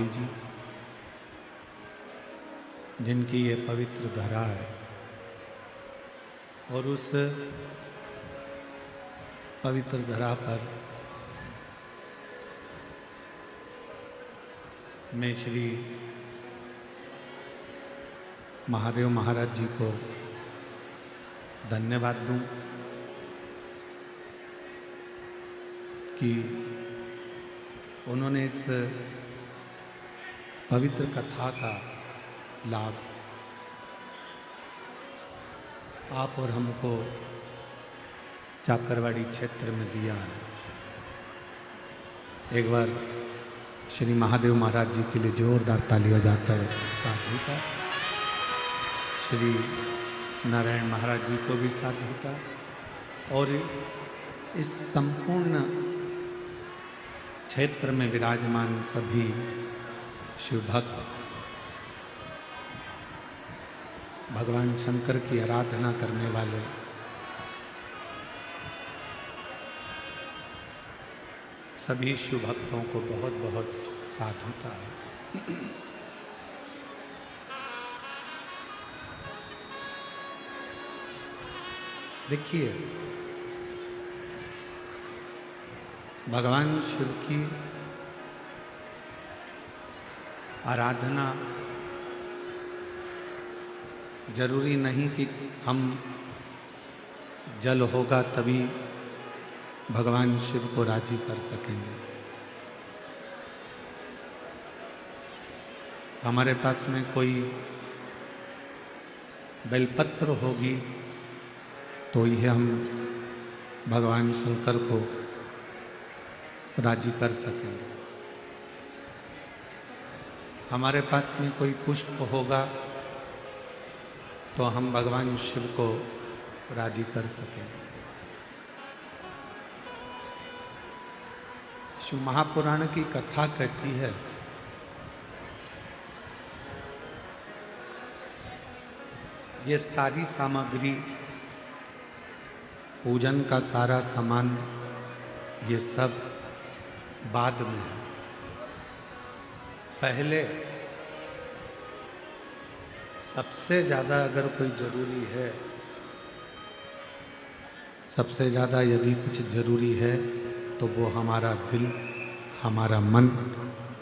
माऊली जी, जिनकी ये पवित्र धरा है, और उस पवित्र धरा पर मैं श्री महादेव महाराज जी को धन्यवाद दूं कि उन्होंने इस पवित्र कथा का लाभ आप और हमको चाकरवाड़ी क्षेत्र में दिया है। एक बार श्री महादेव महाराज जी के लिए जोरदार तालियां जाकर साधु का, श्री नारायण महाराज जी को भी साधु का, और इस संपूर्ण क्षेत्र में विराजमान सभी शिव भक्त, भगवान शंकर की आराधना करने वाले, सभी शिव भक्तों को बहुत बहुत साधुता है। देखिए, भगवान शिव की आराधना जरूरी नहीं कि हम जल होगा तभी भगवान शिव को राजी कर सकेंगे। हमारे पास में कोई बेलपत्र होगी तो ही हम भगवान शंकर को राजी कर सकेंगे। हमारे पास में कोई पुष्प होगा तो हम भगवान शिव को राजी कर सकेंगे। शिव महापुराण की कथा कहती है ये सारी सामग्री, पूजन का सारा सामान, ये सब बाद में है। पहले सबसे ज़्यादा अगर कोई जरूरी है, सबसे ज़्यादा यदि कुछ जरूरी है तो वो हमारा दिल, हमारा मन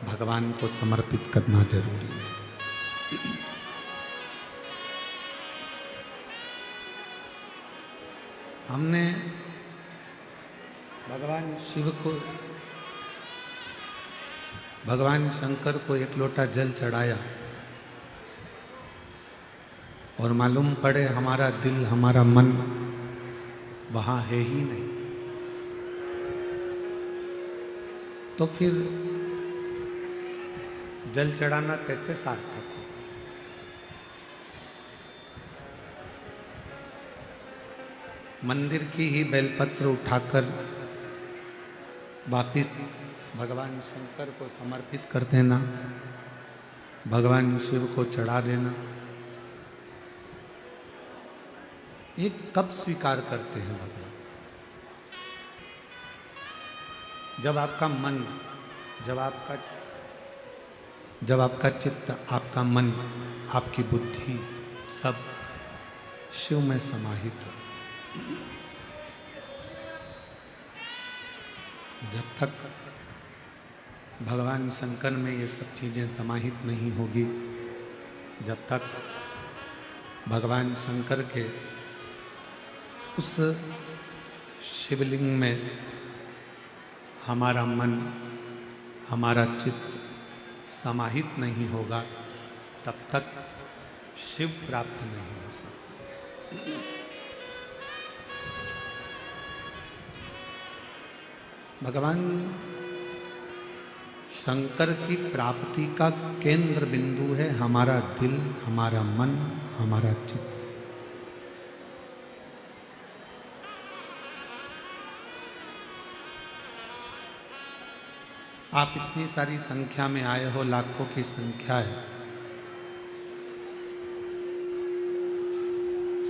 भगवान को समर्पित करना जरूरी है। हमने भगवान शिव को, भगवान शंकर को एक लोटा जल चढ़ाया और मालूम पड़े हमारा दिल, हमारा मन वहाँ है ही नहीं, तो फिर जल चढ़ाना कैसे सार्थक हो? मंदिर की ही बेलपत्र उठाकर वापिस भगवान शंकर को समर्पित कर देना, भगवान शिव को चढ़ा देना, ये कब स्वीकार करते हैं भगवान? जब आपका मन, जब आपका चित्त, आपका मन, आपकी बुद्धि सब शिव में समाहित हो। जब तक भगवान शंकर में ये सब चीजें समाहित नहीं होगी, जब तक भगवान शंकर के उस शिवलिंग में हमारा मन, हमारा चित्त समाहित नहीं होगा, तब तक शिव प्राप्त नहीं हो सकता। भगवान शंकर की प्राप्ति का केंद्र बिंदु है हमारा दिल, हमारा मन, हमारा चित्त। आप इतनी सारी संख्या में आए हो, लाखों की संख्या है।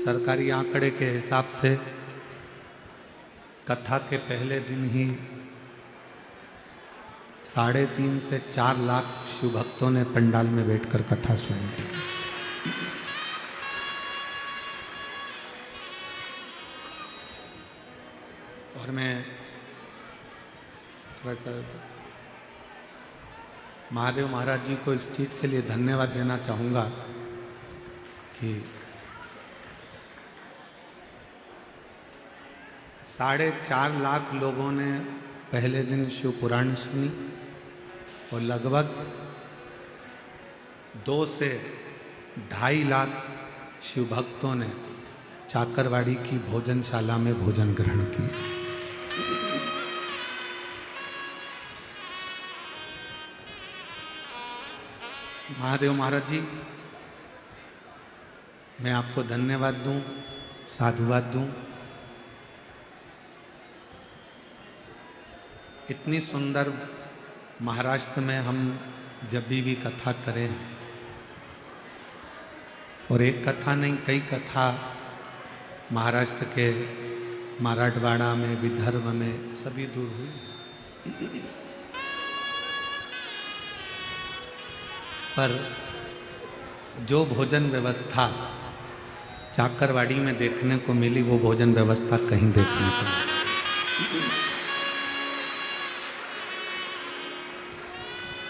सरकारी आंकड़े के हिसाब से कथा के पहले दिन ही 3.5 से 4 लाख शिव भक्तों ने पंडाल में बैठकर कथा सुनी थी। और मैं महादेव महाराज जी को इस चीज के लिए धन्यवाद देना चाहूंगा कि 4.5 लाख लोगों ने पहले दिन शिव पुराण सुनी और लगभग 2 से 2.5 लाख शिव भक्तों ने चाकरवाड़ी की भोजनशाला में भोजन ग्रहण किया। महादेव महाराज जी, मैं आपको धन्यवाद दूं, साधुवाद दूं। इतनी सुंदर महाराष्ट्र में हम जब भी कथा करें, और एक कथा नहीं कई कथा महाराष्ट्र के मराठवाड़ा में, विदर्भ में सभी दूर हुई, पर जो भोजन व्यवस्था चाकरवाड़ी में देखने को मिली वो भोजन व्यवस्था कहीं देखने को नहीं।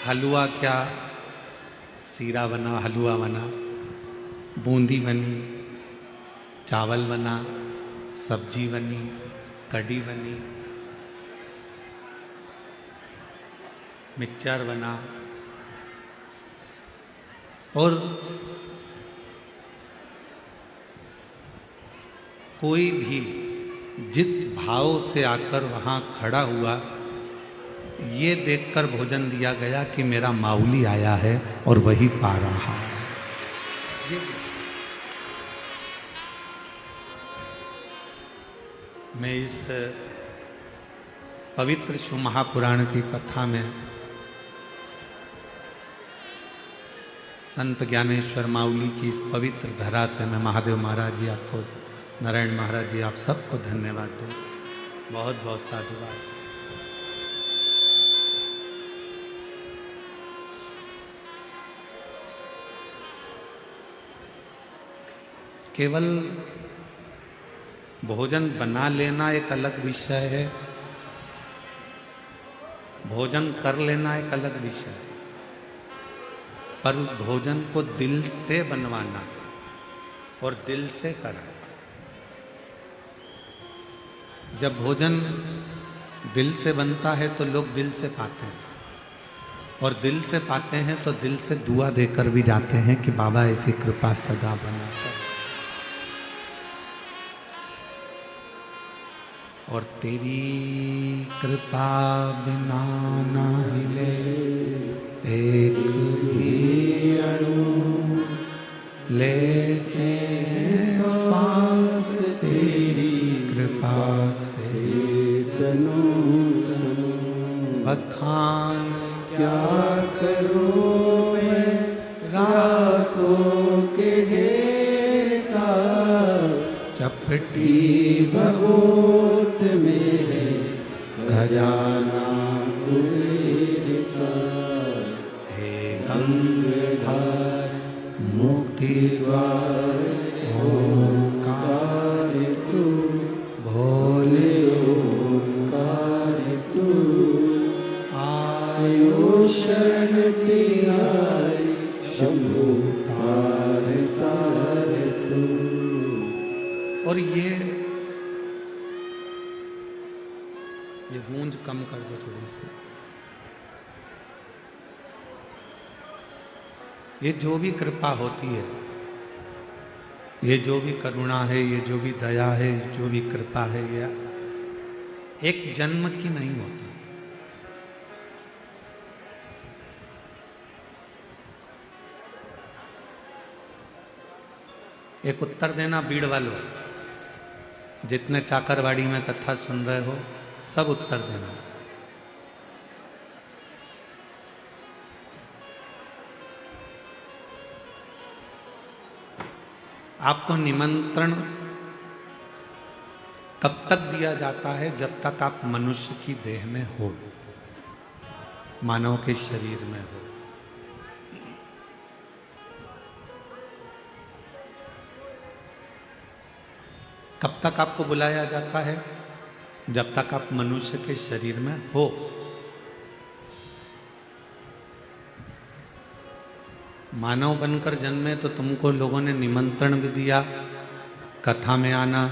हलवा क्या, सीरा बना, हलवा बना, बूंदी बनी, चावल बना, सब्जी बनी, कढ़ी बनी, मिक्सचर बना, और कोई भी जिस भाव से आकर वहाँ खड़ा हुआ, ये देखकर भोजन दिया गया कि मेरा माऊली आया है और वही पा रहा है। मैं इस पवित्र शिव महापुराण की कथा में संत ज्ञानेश्वर माऊली की इस पवित्र धरा से मैं महादेव महाराज जी आपको, नारायण महाराज जी आप सबको धन्यवाद दूं। बहुत बहुत साधुवाद। केवल भोजन बना लेना एक अलग विषय है, भोजन कर लेना एक अलग विषय है, पर उस भोजन को दिल से बनवाना और दिल से कराना। जब भोजन दिल से बनता है तो लोग दिल से पाते हैं, और दिल से पाते हैं तो दिल से दुआ देकर भी जाते हैं कि बाबा ऐसी कृपा सदा बना कर। और तेरी कृपा बिना ना हिले एक भी अणु, लेते श्वास तेरी कृपा से तनु बखान क्या करूं मैं रातों के ढेर का, चपटी भगोत में है खजाना कुबेर का। हे गंगाधर मुक्ति द्वार ओंकार तू, भोले ओंकार तू, आयो शरण तिहारी शंभु तार तार तू। और ये गूंज कम कर दो थोड़ी सी। ये जो भी कृपा होती है, ये जो भी करुणा है, ये जो भी दया है, जो भी कृपा है, ये एक जन्म की नहीं होती। एक उत्तर देना बीड़ वालों, जितने चाकरवाड़ी में कथा सुन रहे हो सब उत्तर देना। आपको निमंत्रण तब तक दिया जाता है जब तक आप मनुष्य की देह में हो। मानव के शरीर में हो। कब तक आपको बुलाया जाता है? जब तक आप मनुष्य के शरीर में हो। मानव बनकर जन्मे तो तुमको लोगों ने निमंत्रण भी दिया, कथा में आना,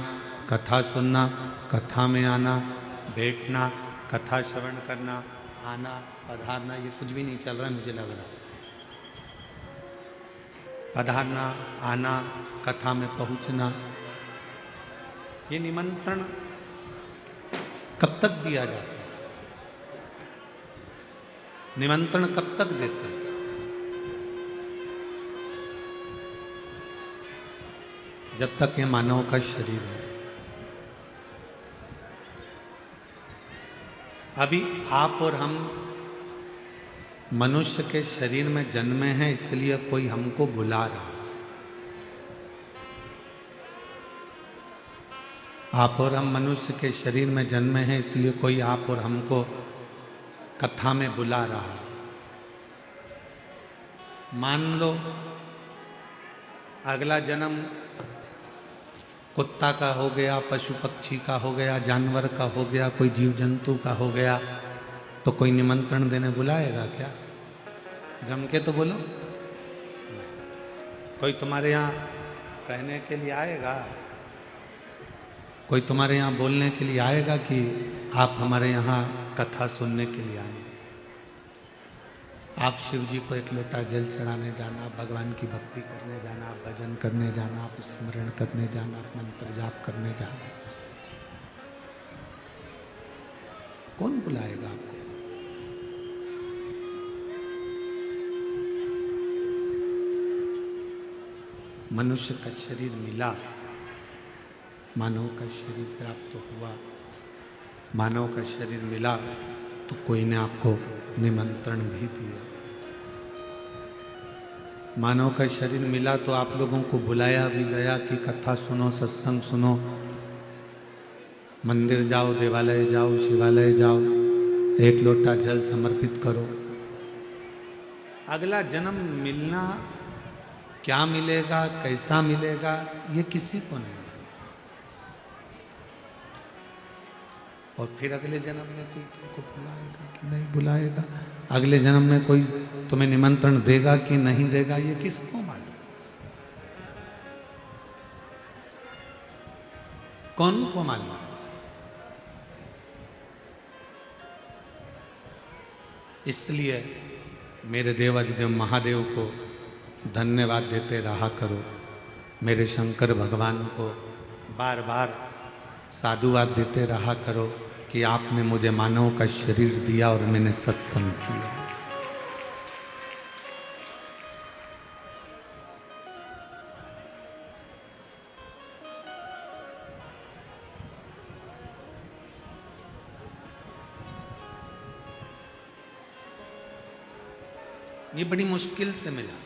कथा सुनना, कथा में आना, बैठना, कथा श्रवण करना, आना, पधारना। ये कुछ भी नहीं चल रहा है, मुझे लग रहा। पधारना, आना, कथा में पहुंचना, ये निमंत्रण कब तक दिया जाता है? निमंत्रण कब तक देते हैं? जब तक ये मानव का शरीर है। अभी आप और हम मनुष्य के शरीर में जन्मे हैं, इसलिए कोई हमको बुला रहा है। आप और हम मनुष्य के शरीर में जन्मे हैं, इसलिए कोई आप और हमको कथा में बुला रहा है। मान लो अगला जन्म कुत्ता का हो गया, पशु पक्षी का हो गया, जानवर का हो गया, कोई जीव जंतु का हो गया, तो कोई निमंत्रण देने बुलाएगा क्या? जम के तो बोलो। कोई तुम्हारे यहाँ कहने के लिए आएगा? कोई तुम्हारे यहाँ बोलने के लिए आएगा कि आप हमारे यहाँ कथा सुनने के लिए आए? आप शिव जी को एक लोटा जल चढ़ाने जाना, आप भगवान की भक्ति करने जाना, आप भजन करने जाना, आप स्मरण करने जाना, आप मंत्र जाप करने जाना, कौन बुलाएगा आपको? मनुष्य का शरीर मिला, मानव का शरीर प्राप्त हुआ, मानव का शरीर मिला तो कोई ने आपको निमंत्रण भी दिया। मानव का शरीर मिला तो आप लोगों को बुलाया भी गया कि कथा सुनो, सत्संग सुनो, मंदिर जाओ, देवालय जाओ, शिवालय जाओ, एक लोटा जल समर्पित करो। अगला जन्म मिलना, क्या मिलेगा, कैसा मिलेगा, ये किसी को नहीं। और फिर अगले जन्म में कोई तुमको बुलाएगा कि नहीं बुलाएगा, अगले जन्म में कोई तुम्हें निमंत्रण देगा कि नहीं देगा, ये किसको मालूम? कौन को मालूम? इसलिए मेरे देवाधिदेव महादेव को धन्यवाद देते रहा करो, मेरे शंकर भगवान को बार बार साधुवाद देते रहा करो कि आपने मुझे मानव का शरीर दिया और मैंने सत्संग किया। ये बड़ी मुश्किल से मिला।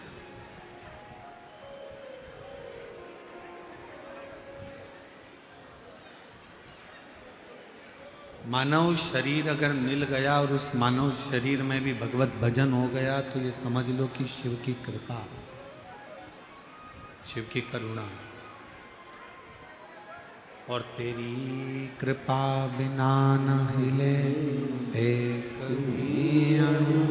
मानव शरीर अगर मिल गया और उस मानव शरीर में भी भगवत भजन हो गया तो ये समझ लो कि शिव की कृपा, शिव की करुणा। और तेरी कृपा बिना न हिले एक भी अणु,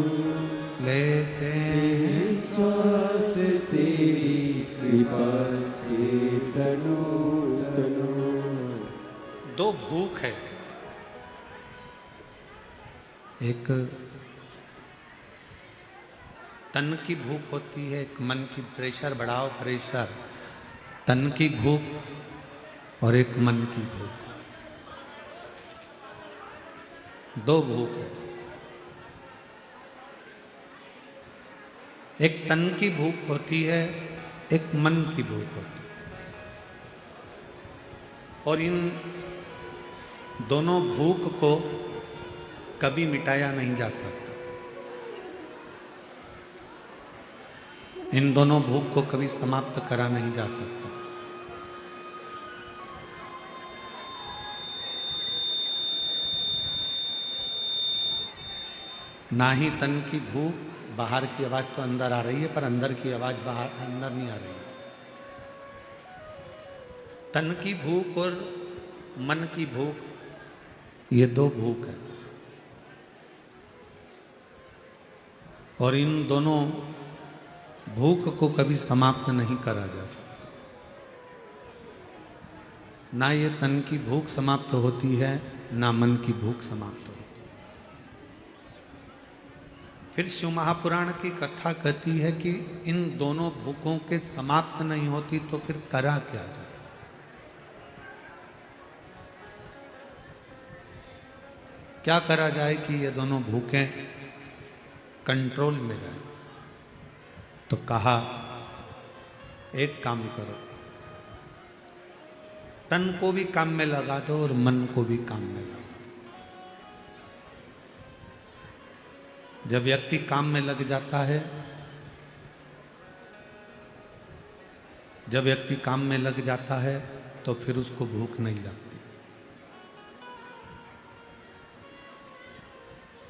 लेते हैं श्वास तेरी कृपा से तनु तनु। दो भूख है, एक तन की भूख होती है, एक मन की। प्रेशर बढ़ाओ, प्रेशर। तन की भूख और एक मन की भूख, दो भूख है। एक तन की भूख होती है, एक मन की भूख होती है। और इन दोनों भूख को कभी मिटाया नहीं जा सकता। इन दोनों भूख को कभी समाप्त करा नहीं जा सकता। ना ही तन की भूख, बाहर की आवाज तो अंदर आ रही है पर अंदर की आवाज बाहर अंदर नहीं आ रही है। तन की भूख और मन की भूख, ये दो भूख है, और इन दोनों भूख को कभी समाप्त नहीं करा जा सकता। ना ये तन की भूख समाप्त होती है, ना मन की भूख समाप्त होती है। फिर शिव महापुराण की कथा कहती है कि इन दोनों भूखों के समाप्त नहीं होती तो फिर करा क्या जाए। क्या करा जाए कि ये दोनों भूखें कंट्रोल में रहे? तो कहा एक काम करो, तन को भी काम में लगा दो और मन को भी काम में लगा दो। जब व्यक्ति काम में लग जाता है, जब व्यक्ति काम में लग जाता है तो फिर उसको भूख नहीं लगती।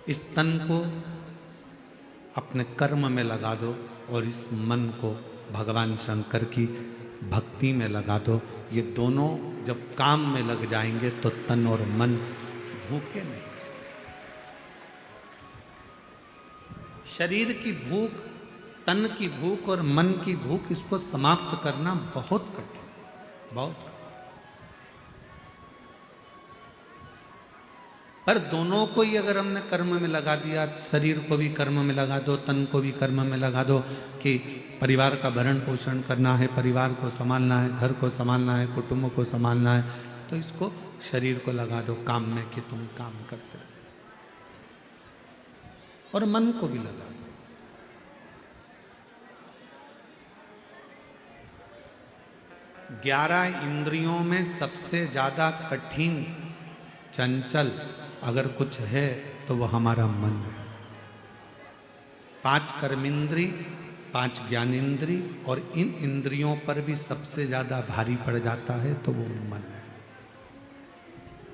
इस तन को अपने कर्म में लगा दो और इस मन को भगवान शंकर की भक्ति में लगा दो। ये दोनों जब काम में लग जाएंगे तो तन और मन भूखे नहीं। शरीर की भूख, तन की भूख और मन की भूख, इसको समाप्त करना बहुत कठिन, बहुत। पर दोनों को ही अगर हमने कर्म में लगा दिया, शरीर को भी कर्म में लगा दो, तन को भी कर्म में लगा दो कि परिवार का भरण पोषण करना है, परिवार को संभालना है, घर को संभालना है, कुटुंब को संभालना है, तो इसको शरीर को लगा दो काम में कि तुम काम करते हो, और मन को भी लगा दो। ग्यारह इंद्रियों में सबसे ज्यादा कठिन, चंचल अगर कुछ है तो वो हमारा मन है। 5 कर्मेंद्री, 5 ज्ञानेंद्री, और इन इंद्रियों पर भी सबसे ज्यादा भारी पड़ जाता है तो वो मन है।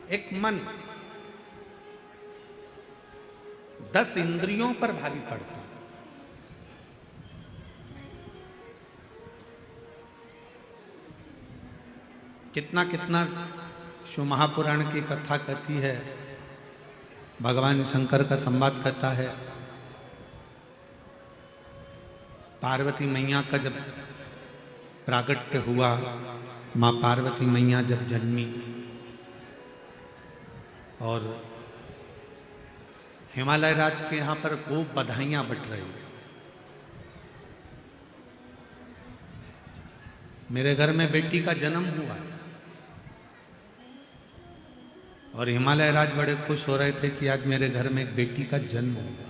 एक मन 10 इंद्रियों पर भारी पड़ता है। कितना कितना शिव महापुराण की कथा कहती है, भगवान शंकर का संवाद कहता है। पार्वती मैया का जब प्रागट्य हुआ, मां पार्वती मैया जब जन्मी और हिमालय राज के यहां पर खूब बधाइयां बट रही। मेरे घर में बेटी का जन्म हुआ है, और हिमालय राज बड़े खुश हो रहे थे कि आज मेरे घर में एक बेटी का जन्म हुआ।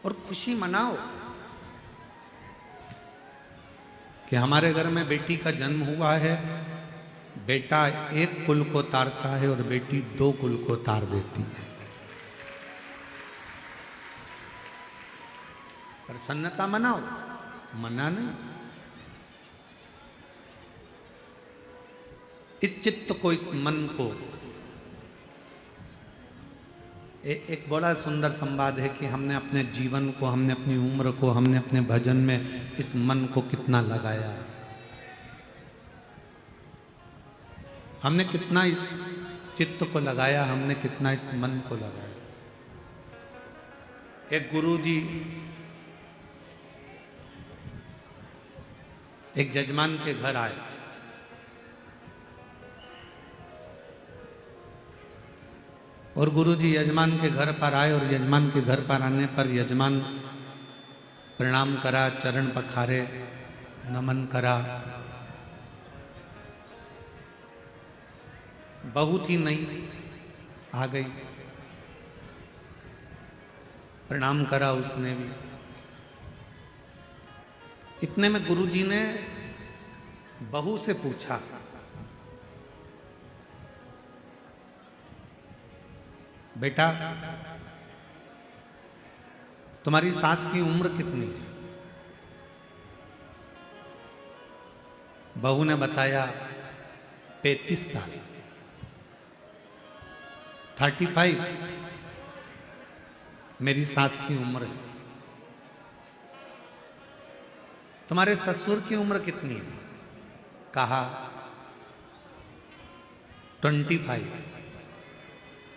और खुशी मनाओ कि हमारे घर में बेटी का जन्म हुआ है। बेटा एक कुल को तारता है और बेटी 2 कुल को तार देती है। प्रसन्नता मनाओ, मना नहीं। इस चित्त को, इस मन को, एक बड़ा सुंदर संवाद है कि हमने अपने जीवन को, हमने अपनी उम्र को, हमने अपने भजन में इस मन को कितना लगाया, हमने कितना इस चित्त को लगाया, हमने कितना इस मन को लगाया। एक गुरुजी एक जजमान के घर आए, और गुरुजी यजमान के घर पर आए, और यजमान के घर पर आने पर यजमान प्रणाम करा, चरण पखारे, नमन करा। बहू थी नई, आ गई, प्रणाम करा उसने भी। इतने में गुरुजी ने बहू से पूछा, बेटा तुम्हारी सास की उम्र कितनी है? बहू ने बताया 35 साल। 35 मेरी सास की उम्र है। तुम्हारे ससुर की उम्र कितनी है? कहा 25,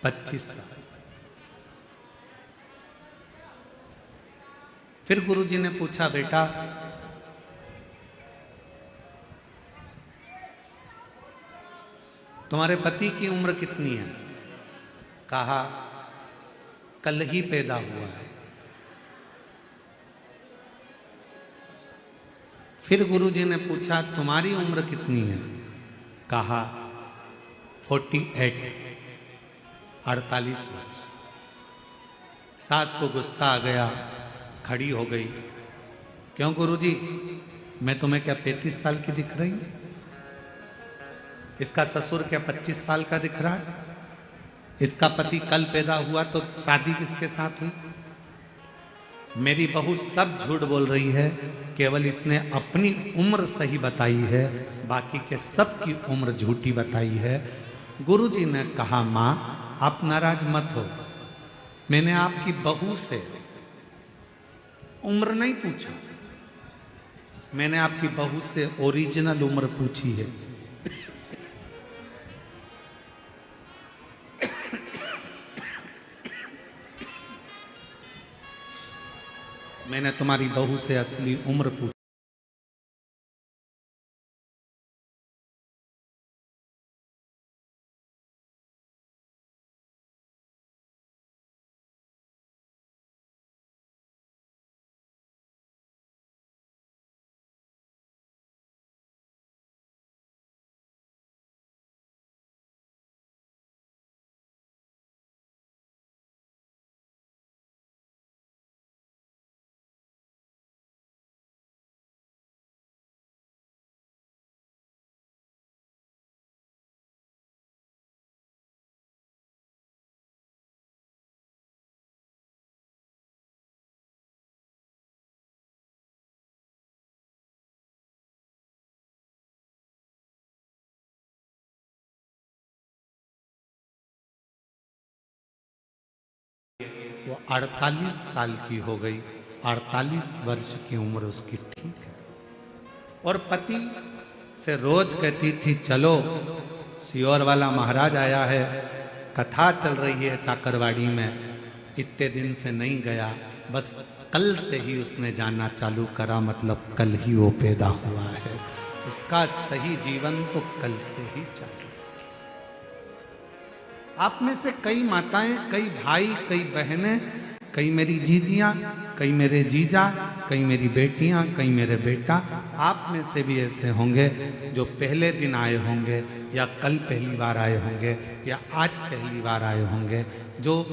25 साल। फिर गुरुजी ने पूछा, बेटा तुम्हारे पति की उम्र कितनी है? कहा कल ही पैदा हुआ है। फिर गुरुजी ने पूछा, तुम्हारी उम्र कितनी है? कहा 48, 48 वर्ष। सास को गुस्सा आ गया, खड़ी हो गई। क्यों गुरुजी, मैं तुम्हें क्या 35 साल की दिख रही? इसका ससुर क्या 25 साल का दिख रहा है? इसका पति कल पैदा हुआ तो शादी किसके साथ हुई? मेरी बहू सब झूठ बोल रही है, केवल इसने अपनी उम्र सही बताई है, बाकी के सब की उम्र झूठी बताई है। गुरुजी ने कहा, मां आप नाराज मत हो, मैंने आपकी बहू से उम्र नहीं पूछा, मैंने आपकी बहू से ओरिजिनल उम्र पूछी है। मैंने तुम्हारी बहू से असली उम्र पूछी। वो 48 साल की हो गई, 48 वर्ष की उम्र उसकी, ठीक है। और पति से रोज कहती थी, चलो सियोर वाला महाराज आया है, कथा चल रही है चाकरवाड़ी में। इतने दिन से नहीं गया, बस कल से ही उसने जाना चालू करा, मतलब कल ही वो पैदा हुआ है। उसका सही जीवन तो कल से ही चालू। आप में से कई माताएं, कई भाई, कई बहनें, कई मेरी जीजियां, कई मेरे जीजा, कई मेरी बेटियां, कई मेरे बेटा, आप में से भी ऐसे होंगे जो पहले दिन आए होंगे, या कल पहली बार आए होंगे, या आज पहली बार आए होंगे, जो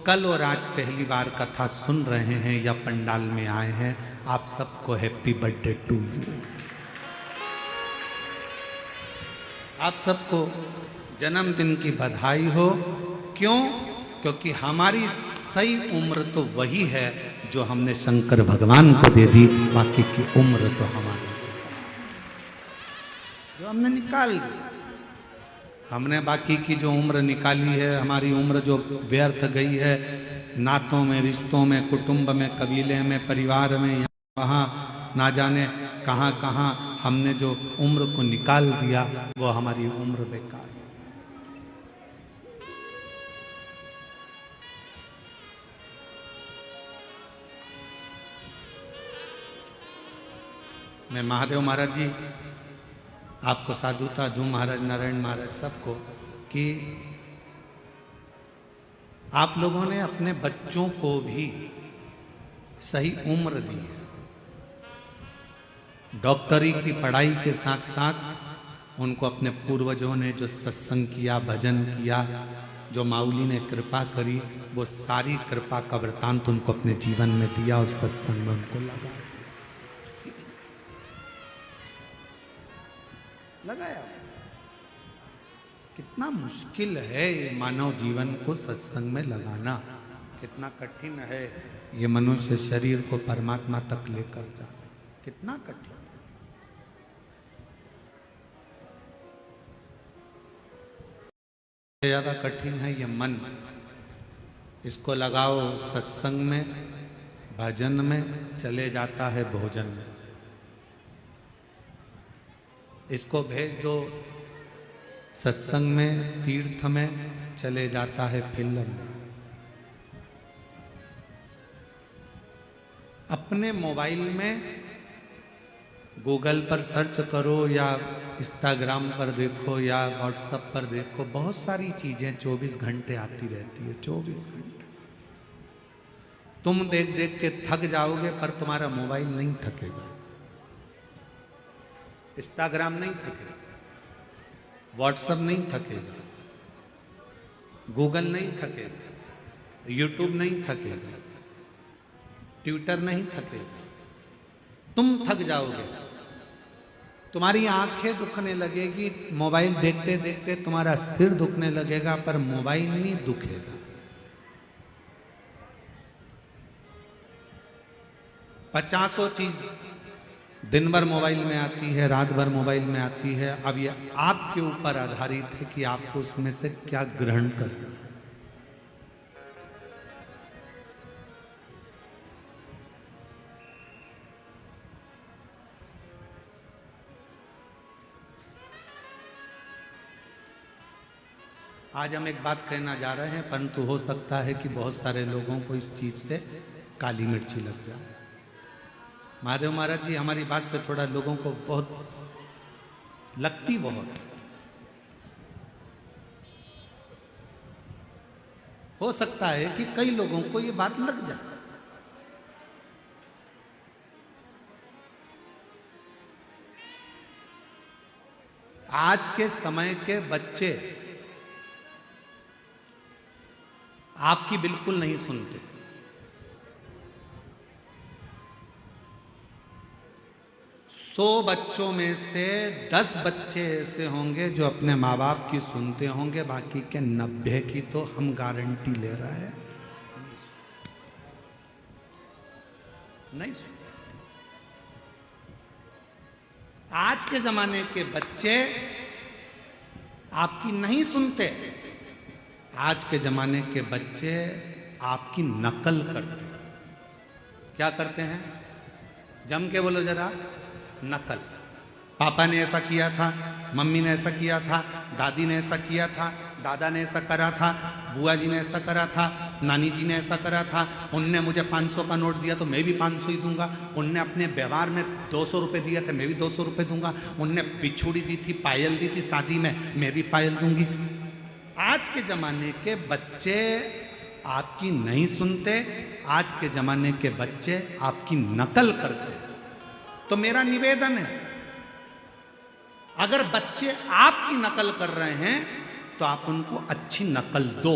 कल और आज पहली बार कथा सुन रहे हैं या पंडाल में आए हैं। आप सबको हैप्पी बर्थडे टू यू। आप सबको जन्मदिन की बधाई हो। क्यों? क्योंकि हमारी सही उम्र तो वही है जो हमने शंकर भगवान को दे दी, बाकी की उम्र तो हमारी जो हमने निकाल दी। हमने बाकी की जो उम्र निकाली है, हमारी उम्र जो व्यर्थ गई है नातों में, रिश्तों में, कुटुंब में, कबीले में, परिवार में, वहाँ ना जाने कहाँ कहाँ हमने जो उम्र को निकाल दिया, वो हमारी उम्र बेकार। मैं महादेव महाराज जी आपको साधुता दूं, महाराज नारायण महाराज सबको, कि आप लोगों ने अपने बच्चों को भी सही उम्र दी है। डॉक्टरी की पढ़ाई के साथ साथ उनको अपने पूर्वजों ने जो सत्संग किया, भजन किया, जो माऊली ने कृपा करी, वो सारी कृपा का वृतांत उनको अपने जीवन में दिया और सत्संग में उनको लगाया। कितना मुश्किल है ये मानव जीवन को सत्संग में लगाना, कितना कठिन है ये मनुष्य शरीर को परमात्मा तक लेकर जाना, कितना कठिन। ज़्यादा कठिन है ये मन। इसको लगाओ सत्संग में, भजन में, चले जाता है भोजन में। इसको भेज दो सत्संग में, तीर्थ में, चले जाता है फिल्म में। अपने मोबाइल में गूगल पर सर्च करो या इंस्टाग्राम पर देखो या व्हाट्सएप पर देखो, बहुत सारी चीजें 24 घंटे आती रहती है। 24 घंटे तुम देख देख के थक जाओगे, पर तुम्हारा मोबाइल नहीं थकेगा, इंस्टाग्राम नहीं थकेगा, व्हाट्सएप नहीं थकेगा, गूगल नहीं थकेगा, यूट्यूब नहीं थकेगा, ट्विटर नहीं थकेगा। तुम थक जाओगे, तुम्हारी आंखें दुखने लगेगी, मोबाइल देखते देखते तुम्हारा सिर दुखने लगेगा, पर मोबाइल नहीं दुखेगा। पचासों चीज दिन भर मोबाइल में आती है, रात भर मोबाइल में आती है। अब ये आपके ऊपर आधारित है कि आपको उसमें से क्या ग्रहण करना है। आज हम एक बात कहना जा रहे हैं, परंतु हो सकता है कि बहुत सारे लोगों को इस चीज से काली मिर्ची लग जाए। महादेव महाराज जी हमारी बात से थोड़ा लोगों को बहुत लगती, बहुत हो सकता है कि कई लोगों को ये बात लग जाए। आज के समय के बच्चे आपकी बिल्कुल नहीं सुनते। सौ बच्चों में से 10 बच्चे ऐसे होंगे जो अपने माँ बाप की सुनते होंगे, बाकी के 90 की तो हम गारंटी ले रहे हैं नहीं सुनते। आज के जमाने के बच्चे आपकी नहीं सुनते। आज के जमाने के बच्चे आपकी नकल करते हैं। क्या करते हैं? जम के बोलो जरा, नकल। पापा ने ऐसा किया था, मम्मी ने ऐसा किया था, दादी ने ऐसा किया था, दादा ने ऐसा करा था, बुआ जी ने ऐसा करा था, नानी जी ने ऐसा करा था। उनने मुझे 500 का नोट दिया तो मैं भी 500 ही दूंगा। उनने अपने व्यवहार में 200 रुपये दिया था, मैं भी 200 रुपये दूंगा। उनने बिछुड़ी दी थी, पायल दी थी शादी में, मैं भी पायल दूंगी। आज के जमाने के बच्चे आपकी नहीं सुनते। आज के जमाने के बच्चे आपकी नकल करते। तो मेरा निवेदन है, अगर बच्चे आपकी नकल कर रहे हैं तो आप उनको अच्छी नकल दो।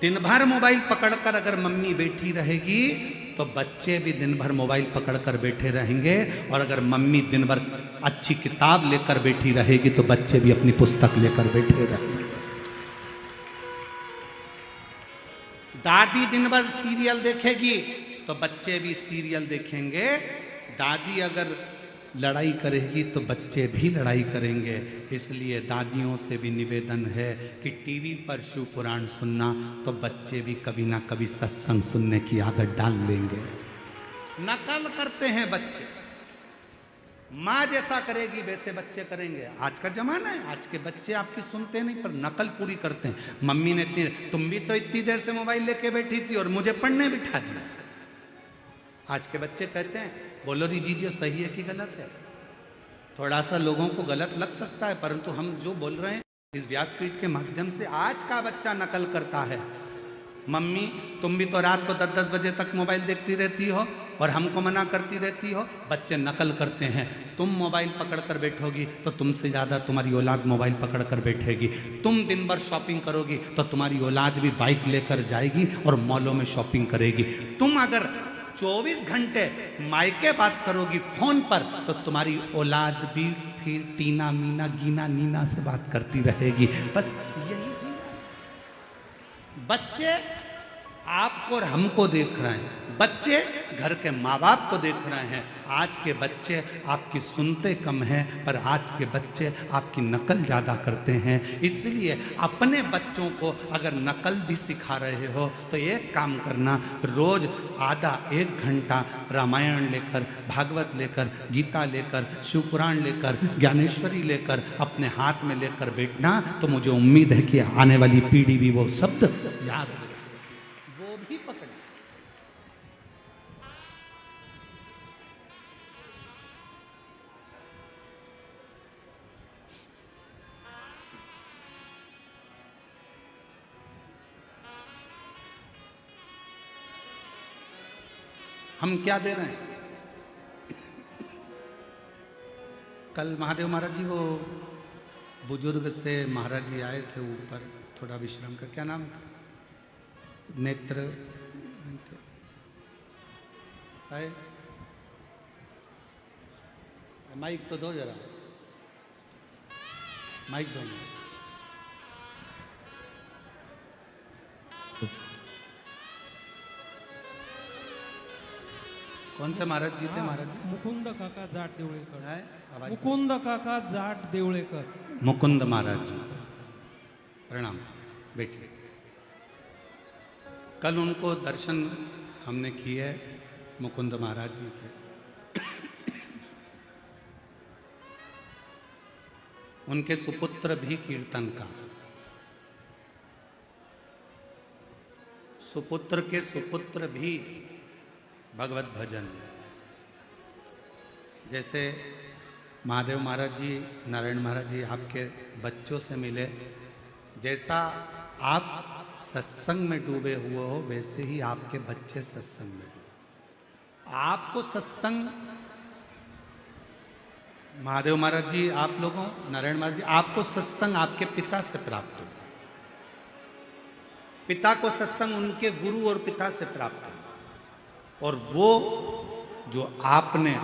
दिन भर मोबाइल पकड़कर अगर मम्मी बैठी रहेगी तो बच्चे भी दिन भर मोबाइल पकड़कर बैठे रहेंगे, और अगर मम्मी दिन भर अच्छी किताब लेकर बैठी रहेगी तो बच्चे भी अपनी पुस्तक लेकर बैठे रहेंगे। दादी दिन भर सीरियल देखेगी तो बच्चे भी सीरियल देखेंगे। दादी अगर लड़ाई करेगी तो बच्चे भी लड़ाई करेंगे। इसलिए दादियों से भी निवेदन है कि टीवी पर शिव पुराण सुनना तो बच्चे भी कभी ना कभी सत्संग सुनने की आदत डाल लेंगे। नकल करते हैं बच्चे, माँ जैसा करेगी वैसे बच्चे करेंगे। आज का जमाना है, आज के बच्चे आपकी सुनते नहीं पर नकल पूरी करते हैं। मम्मी ने तुम भी तो इतनी देर से मोबाइल लेके बैठी थी और मुझे पढ़ने बिठा दिया। आज के बच्चे कहते हैं, बोलो दीजिए सही है कि गलत है। थोड़ा सा लोगों को गलत लग सकता है, परंतु हम जो बोल रहे हैं इस व्यासपीठ के माध्यम से आज का बच्चा नकल करता है। मम्मी तुम भी तो रात को 10-10 बजे तक मोबाइल देखती रहती हो और हमको मना करती रहती हो। बच्चे नकल करते हैं। तुम मोबाइल पकड़कर बैठोगी तो तुमसे ज़्यादा तुम्हारी औलाद मोबाइल पकड़कर बैठेगी। तुम दिन भर शॉपिंग करोगी तो तुम्हारी औलाद भी बाइक लेकर जाएगी और मॉलों में शॉपिंग करेगी। तुम अगर 24 घंटे मायके बात करोगी फोन पर तो तुम्हारी औलाद भी फिर टीना मीना गीना नीना से बात करती रहेगी। बस यही चीज। बच्चे आपको और हमको देख रहे हैं, बच्चे घर के माँ बाप को देख रहे हैं। आज के बच्चे आपकी सुनते कम हैं, पर आज के बच्चे आपकी नकल ज़्यादा करते हैं। इसलिए अपने बच्चों को अगर नकल भी सिखा रहे हो तो एक काम करना, रोज़ आधा 1 घंटा रामायण लेकर, भागवत लेकर, गीता लेकर, शिवपुराण लेकर, ज्ञानेश्वरी लेकर अपने हाथ में लेकर बैठना, तो मुझे उम्मीद है कि आने वाली पीढ़ी भी वो शब्द याद रखेगी, वो भी पकड़े। हम क्या दे रहे हैं? कल महादेव महाराज जी, वो बुजुर्ग से महाराज जी आए थे ऊपर थोड़ा विश्राम कर, क्या नाम था? नेत्र आए, माइक तो दो जरा, माइक दो। कौन से महाराज जी थे? महाराज मुकुंद काका जाट देवळेकर, मुकुंद काका जाट देवळेकर, मुकुंद महाराज जी, प्रणाम, बैठिए। कल उनको दर्शन हमने किए, मुकुंद महाराज जी के। उनके सुपुत्र भी कीर्तनकार, सुपुत्र के सुपुत्र भी भगवत भजन। जैसे महादेव महाराज जी, नारायण महाराज जी आपके बच्चों से मिले, जैसा आप सत्संग में डूबे हुए हो वैसे ही आपके बच्चे सत्संग में डूबे। आपको सत्संग, महादेव महाराज जी आप लोगों, नारायण महाराज जी आपको सत्संग आपके पिता से प्राप्त हो, पिता को सत्संग उनके गुरु और पिता से प्राप्त हो, और वो जो आपने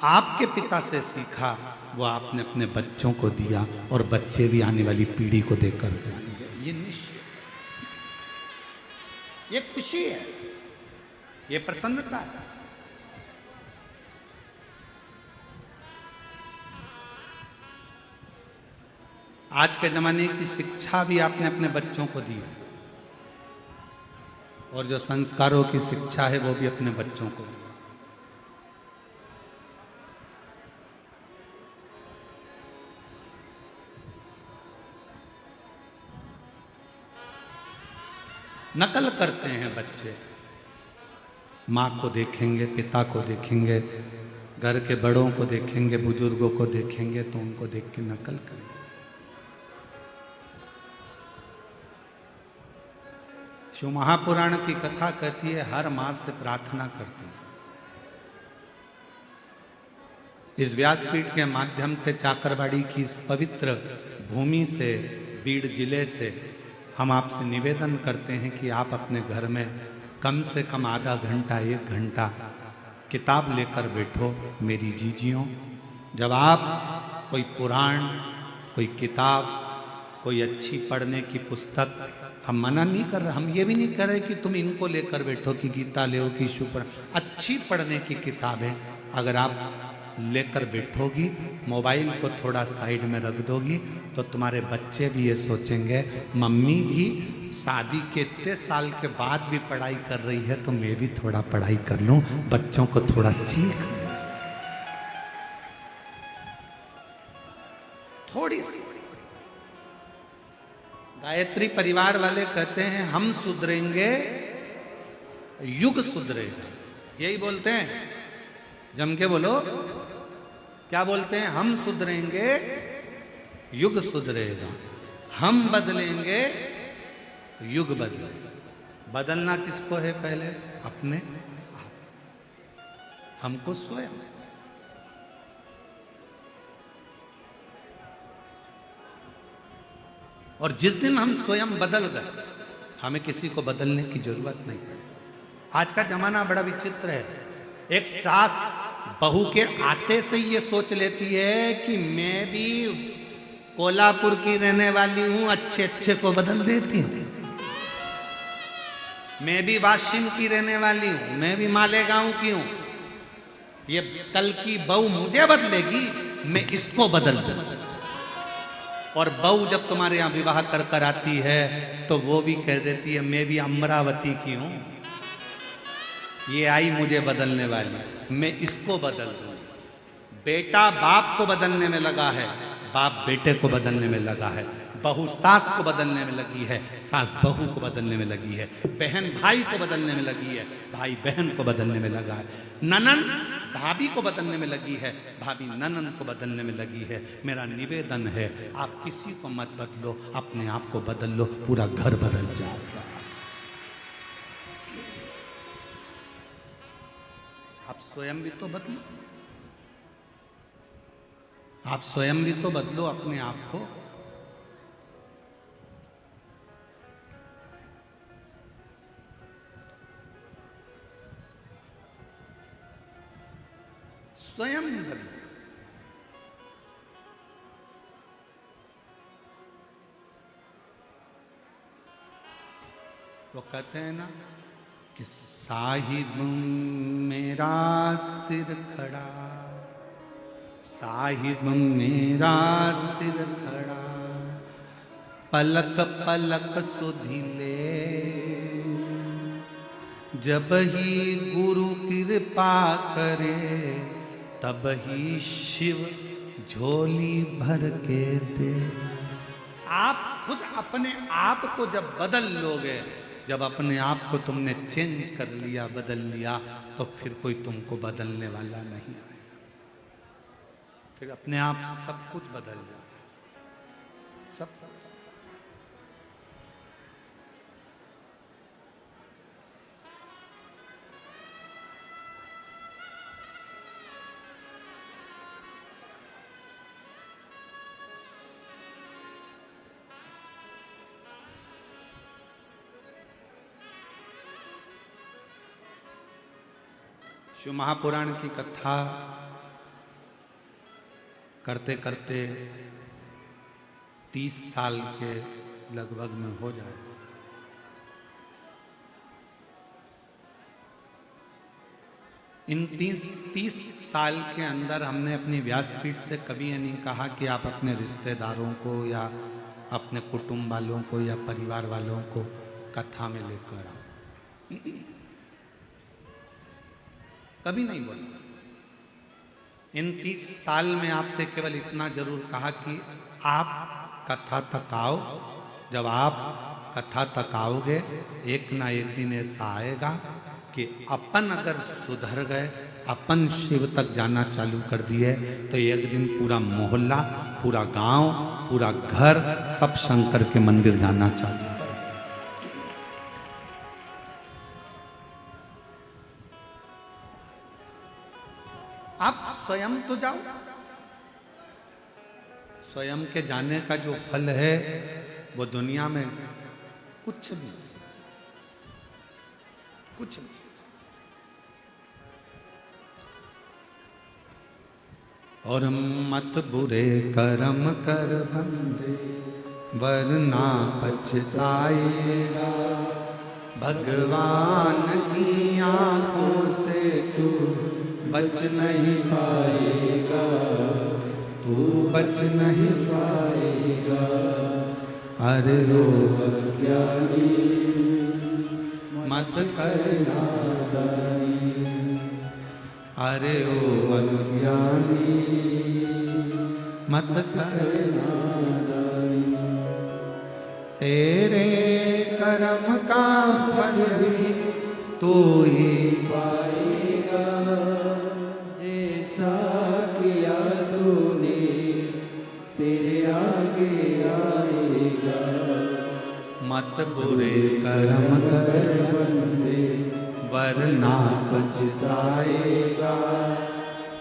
आपके पिता से सीखा वो आपने अपने बच्चों को दिया, और बच्चे भी आने वाली पीढ़ी को देकर जाएंगे। ये निश्चय, ये खुशी है, ये प्रसन्नता है। आज के जमाने की शिक्षा भी आपने अपने बच्चों को दी है, और जो संस्कारों की शिक्षा है वो भी अपने बच्चों को दी। नकल करते हैं बच्चे, माँ को देखेंगे, पिता को देखेंगे, घर के बड़ों को देखेंगे, बुजुर्गों को देखेंगे तो उनको देख के नकल करेंगे। शिव महापुराण की कथा कहती है, हर माँ से प्रार्थना करती है। इस व्यासपीठ के माध्यम से चाकरबाड़ी की इस पवित्र भूमि से, बीड़ जिले से हम आपसे निवेदन करते हैं कि आप अपने घर में कम से कम आधा घंटा 1 घंटा किताब लेकर बैठो। मेरी जीजियों, जब आप कोई पुराण, कोई किताब, कोई अच्छी पढ़ने की पुस्तक, हम मना नहीं कर रहे, हम ये भी नहीं कर रहे कि तुम इनको लेकर बैठो कि गीता ले कि शुक्र, अच्छी पढ़ने की किताबें अगर आप लेकर बैठोगी, मोबाइल को थोड़ा साइड में रख दोगी, तो तुम्हारे बच्चे भी ये सोचेंगे मम्मी भी शादी के इतने साल के बाद भी पढ़ाई कर रही है तो मैं भी थोड़ा पढ़ाई कर लूं, बच्चों को थोड़ा सीख थोड़ी सी। गायत्री परिवार वाले कहते हैं हम सुधरेंगे युग सुधरेगा, यही बोलते हैं, जम के बोलो, क्या बोलते हैं? हम सुधरेंगे युग सुधरेगा, हम बदलेंगे युग बदलेगा। बदलना किसको है? पहले अपने आप, हमको स्वयं। और जिस दिन हम स्वयं बदल गए, हमें किसी को बदलने की जरूरत नहीं पड़ी। आज का जमाना बड़ा विचित्र है, एक सास बहू के आते से ये सोच लेती है कि मैं भी कोल्हापुर की रहने वाली हूं, अच्छे अच्छे को बदल देती हूं। मैं भी वाशिम की रहने वाली हूं, मैं भी मालेगांव की हूं। ये कल की बहू मुझे बदलेगी, मैं इसको बदल दूं। और बहू जब तुम्हारे यहां विवाह कर कर आती है तो वो भी कह देती है मैं भी अमरावती की हूं, ये आई मुझे बदलने वाली, मैं इसको बदल दूं। बेटा बाप को बदलने में लगा है, बाप बेटे को बदलने में लगा है, बहू सास को बदलने में लगी है, सास बहू को बदलने में लगी है, बहन भाई को बदलने में लगी है, भाई बहन को बदलने में लगा है, ननन भाभी को बदलने में लगी है, भाभी ननन को बदलने में लगी है। मेरा निवेदन है आप किसी को मत बदलो, अपने आप को बदल लो, पूरा घर बदल जाएगा। आप स्वयं भी तो बदलो, आप स्वयं भी तो बदलो अपने आप को। स्वयं बदलो। वो कहते हैं ना कि साहिब मेरा सिर खड़ा, साहिब मेरा सिर खड़ा, पलक पलक सुधिले, जब ही गुरु कृपा करे तब ही शिव झोली भर के दे। आप खुद अपने आप को जब बदल लोगे, जब अपने आप को तुमने चेंज कर लिया, बदल लिया, तो फिर कोई तुमको बदलने वाला नहीं आएगा। फिर अपने आप सब कुछ बदल जाएगा, सब। शिव महापुराण की कथा करते करते 30 साल के लगभग में हो जाए। इन 30 साल के अंदर हमने अपनी व्यासपीठ से कभी ये नहीं कहा कि आप अपने रिश्तेदारों को या अपने कुटुंब वालों को या परिवार वालों को कथा में लेकर आओ, कभी नहीं बोला। इन 30 साल में आपसे केवल इतना जरूर कहा कि आप कथा तक आओ। जब आप कथा तक आओगे, एक ना एक दिन ऐसा आएगा कि अपन अगर सुधर गए, अपन शिव तक जाना चालू कर दिए, तो एक दिन पूरा मोहल्ला, पूरा गांव, पूरा घर, सब शंकर के मंदिर जाना चालू। आप स्वयं तो जाओ। स्वयं के जाने का जो फल है वो दुनिया में कुछ भी, कुछ भी। और मत बुरे कर्म कर बंदे, वरना पछताएगा, भगवान की आंखों से तू बच नहीं पाएगा, तू बच नहीं पाएगा। अरे ओ अज्ञानी मत कर नादानी, अरे ओ अज्ञानी मत कर नादानी। तेरे कर्म का फल भी तू ही पाएगा, जैसा किया तूने तेरे आगे आएगा। मत बुरे कर्म कर बंदे, वरना पछताएगा,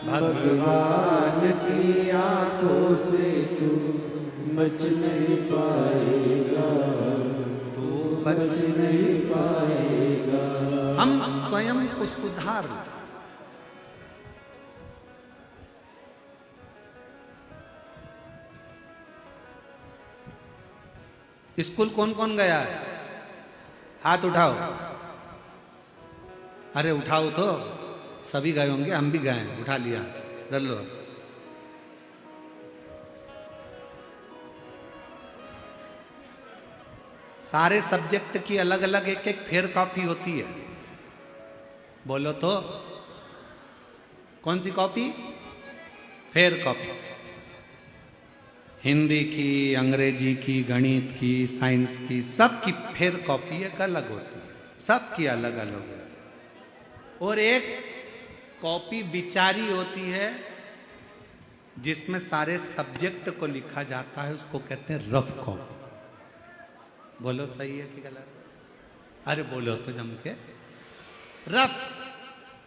भगवान की आंखों से तू बच नहीं पाएगा, तू बच नहीं पाएगा। हम स्वयं को सुधार लें। स्कूल कौन कौन गया है? हाथ उठाओ। अरे उठाओ तो, सभी गए होंगे, हम भी गए, उठा लिया, धर लो। सारे सब्जेक्ट की अलग अलग एक एक फेयर कॉपी होती है। बोलो तो कौन सी कॉपी? Fair copy. हिंदी की, अंग्रेजी की, गणित की, साइंस की, सब की फेयर कॉपी एक अलग होती है, सबकी अलग अलग होती है। और एक कॉपी बिचारी होती है जिसमें सारे सब्जेक्ट को लिखा जाता है, उसको कहते हैं रफ कॉपी। बोलो सही है कि गलत? अरे बोलो तो जम के। रफ,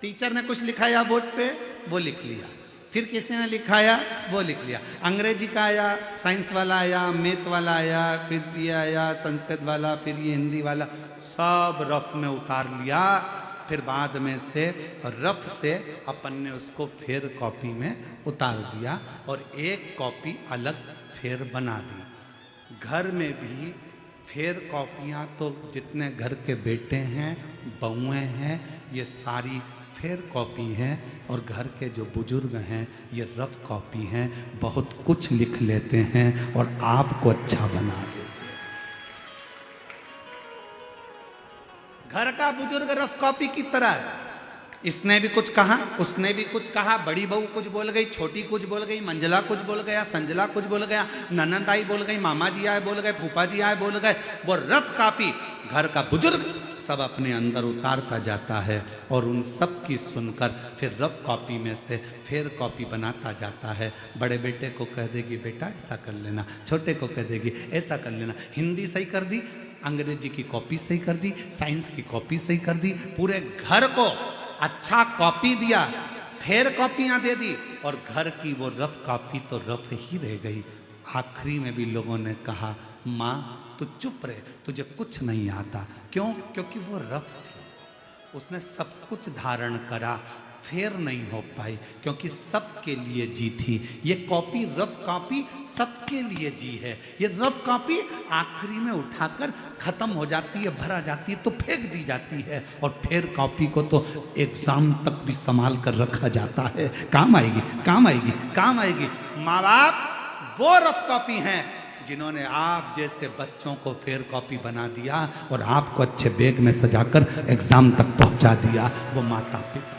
टीचर ने कुछ लिखाया बोर्ड पे, वो लिख लिया, फिर किसी ने लिखाया, वो लिख लिया। अंग्रेजी का आया, साइंस वाला आया, मैथ वाला आया, फिर ये आया संस्कृत वाला, फिर ये हिंदी वाला, सब रफ में उतार लिया। फिर बाद में से रफ से अपन ने उसको फेयर कॉपी में उतार दिया और एक कॉपी अलग फेयर बना दी। घर में भी फेयर कॉपियाँ तो जितने घर के बेटे हैं, बहुएं हैं, ये सारी फेयर कॉपी हैं। और घर के जो बुजुर्ग हैं ये रफ कॉपी हैं, बहुत कुछ लिख लेते हैं और आपको अच्छा बना देते हैं। घर का बुजुर्ग रफ कॉपी की तरह है, इसने भी कुछ कहा, उसने भी कुछ कहा, बड़ी बहू कुछ बोल गई, छोटी कुछ बोल गई, मंजला कुछ बोल गया, संजला कुछ बोल गया, ननद आई बोल गई, मामा जी आए बोल गए, फूफा जी आए बोल गए। वो रफ कॉपी घर का बुजुर्ग सब अपने अंदर उतारता जाता है और उन सब की सुनकर फिर रफ कॉपी में से फेयर कॉपी बनाता जाता है। बड़े बेटे को कह देगी बेटा ऐसा कर लेना, छोटे को कह देगी ऐसा कर लेना। हिंदी सही कर दी, अंग्रेजी की कॉपी सही कर दी, साइंस की कॉपी सही कर दी, पूरे घर को अच्छा कॉपी दिया, फेयर कॉपियां दे दी और घर की वो रफ कॉपी तो रफ ही रह गई। आखिरी में भी लोगों ने कहा माँ तू चुप रहे, तुझे कुछ नहीं आता। क्यों? क्योंकि वो रफ थी, उसने सब कुछ धारण करा, फेयर नहीं हो पाई क्योंकि सबके लिए जी थी। ये कॉपी, रफ कॉपी सबके लिए जी है। ये रफ कॉपी आखिरी में उठाकर खत्म हो जाती है, भरा जाती है तो फेंक दी जाती है। और फेयर कॉपी को तो एग्जाम तक भी संभाल कर रखा जाता है, काम आएगी, काम आएगी, काम आएगी। माँ बाप वो रफ कॉपी हैं जिन्होंने आप जैसे बच्चों को फेयर कॉपी बना दिया और आपको अच्छे बैग में सजाकर एग्जाम तक पहुंचा दिया, वो माता पिता।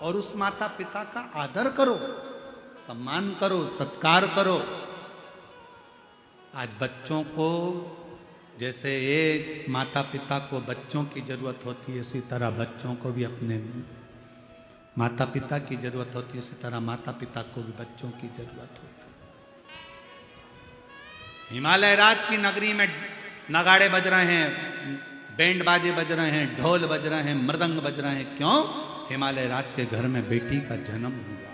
और उस माता पिता का आदर करो, सम्मान करो, सत्कार करो। आज बच्चों को जैसे एक माता पिता को बच्चों की जरूरत होती है, उसी तरह बच्चों को भी अपने माता पिता की जरूरत होती है, उसी तरह माता पिता को भी बच्चों की जरूरत होती है। हिमालय राज की नगरी में नगाड़े बज रहे हैं, बैंड बाजे बज रहे हैं, ढोल बज रहे हैं, मृदंग बज रहे हैं। क्यों? हिमालय राज के घर में बेटी का जन्म हुआ।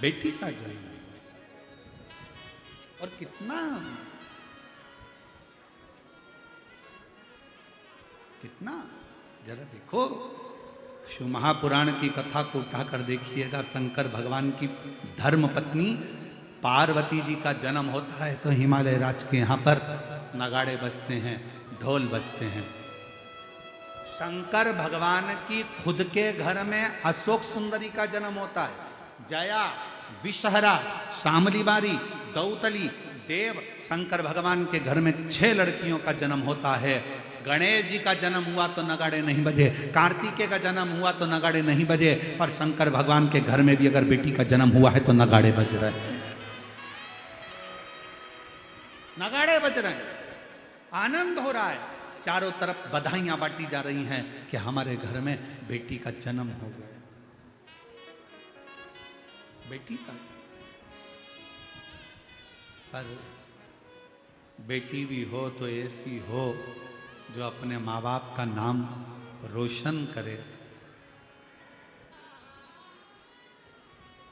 बेटी का जन्म, और कितना कितना जरा देखो, शिव महापुराण की कथा को उठाकर देखिएगा। शंकर भगवान की धर्म पत्नी पार्वती जी का जन्म होता है तो हिमालय राज के यहाँ पर नगाड़े बजते हैं, ढोल बजते हैं। शंकर भगवान की खुद के घर में अशोक सुंदरी का जन्म होता है। जया, विषहरा, शामली बारी, दौतली, देव, शंकर भगवान के घर में 6 लड़कियों का जन्म होता है। गणेश जी का जन्म हुआ तो नगाड़े नहीं बजे, कार्तिकेय का जन्म हुआ तो नगाड़े नहीं बजे, पर शंकर भगवान के घर में भी अगर बेटी का जन्म हुआ है तो नगाड़े बज रहे हैं, नगाड़े बज रहे हैं, आनंद हो रहा है। चारों तरफ बधाइयां बांटी जा रही हैं कि हमारे घर में बेटी का जन्म हो गया। बेटी का, पर बेटी भी हो तो ऐसी हो जो अपने माँ बाप का नाम रोशन करे।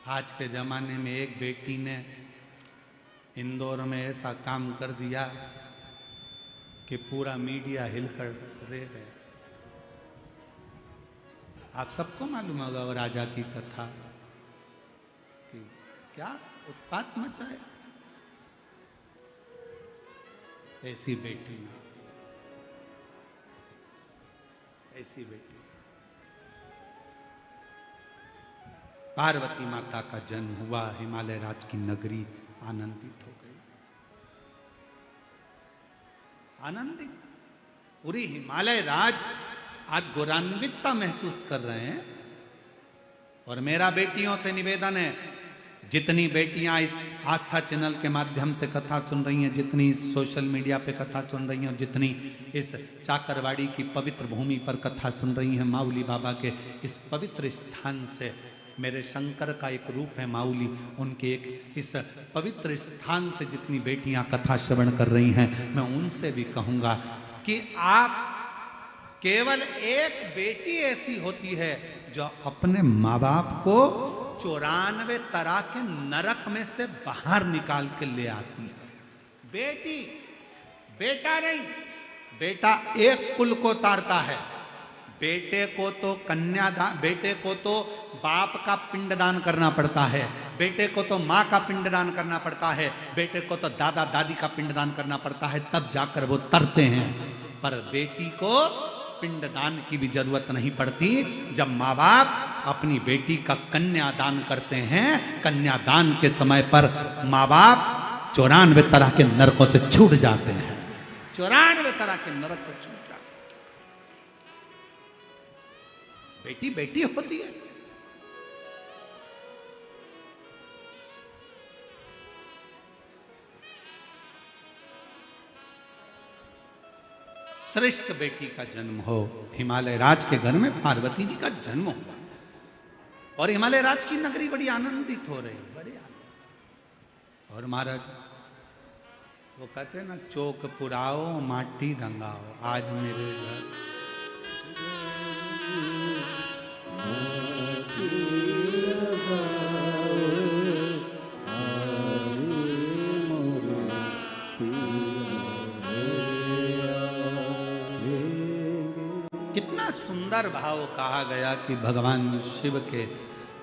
आज के जमाने में एक बेटी ने इंदौर में ऐसा काम कर दिया कि पूरा मीडिया हिलकर रह गया। आप सबको मालूम होगा वो राजा की कथा कि क्या उत्पात मचाया। ऐसी बेटी ना, ऐसी बेटी। पार्वती माता का जन्म हुआ, हिमालय राज की नगरी आनंदित हो गई। आनंदित, पूरी हिमालय राज आज गौरवान्वितता महसूस कर रहे हैं। और मेरा बेटियों से निवेदन है, जितनी बेटियां इस आस्था चैनल के माध्यम से कथा सुन रही हैं, जितनी इस सोशल मीडिया पे कथा सुन रही हैं, जितनी इस चाकरवाड़ी की पवित्र भूमि पर कथा सुन रही हैं, माउली बाबा के इस पवित्र स्थान से, मेरे शंकर का एक रूप है माउली, उनके एक इस पवित्र स्थान से जितनी बेटियां कथा श्रवण कर रही हैं, मैं उनसे भी कहूंगा कि आप, केवल एक बेटी ऐसी होती है जो अपने माँ बाप को 94 तरह के नरक में से बाहर निकाल के ले आती है। बेटी, बेटा नहीं, बेटा एक कुल को तारता है। बेटे को तो कन्यादान, बेटे को तो बाप का पिंडदान करना पड़ता है, बेटे को तो माँ का पिंडदान करना पड़ता है, बेटे को तो दादा दादी का पिंडदान करना पड़ता है, तब जाकर वो तरते हैं। पर बेटी को पिंडदान की भी जरूरत नहीं पड़ती। जब माँ बाप अपनी बेटी का कन्यादान करते हैं, कन्यादान के समय पर माँ बाप 94 तरह के नरकों से छूट जाते हैं, 94 तरह के नरक से छूट जाते हैं। बेटी बेटी होती है। श्रेष्ठ बेटी का जन्म हो। हिमालय राज के घर में पार्वती जी का जन्म हुआ और हिमालय राज की नगरी बड़ी आनंदित हो रही, बड़ी आनंदित। और महाराज वो कहते हैं ना, चौक पुराओ माटी रंगाओ, आज मेरे घर कितना सुंदर भाव कहा गया कि भगवान शिव के,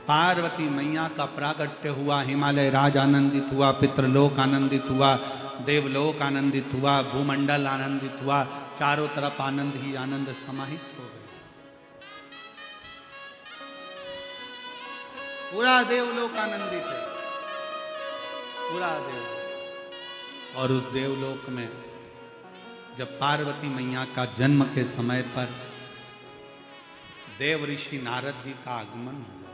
पार्वती मैया का प्रागट्य हुआ, हिमालय राज आनंदित हुआ, पितृलोक आनंदित हुआ, देवलोक आनंदित हुआ, भूमंडल आनंदित हुआ, चारों तरफ आनंद ही आनंद समाहित हो गए। पूरा देवलोक आनंदित है, पूरा देवलोक। और उस देवलोक में जब पार्वती मैया का जन्म के समय पर देव ऋषि नारद जी का आगमन हुआ,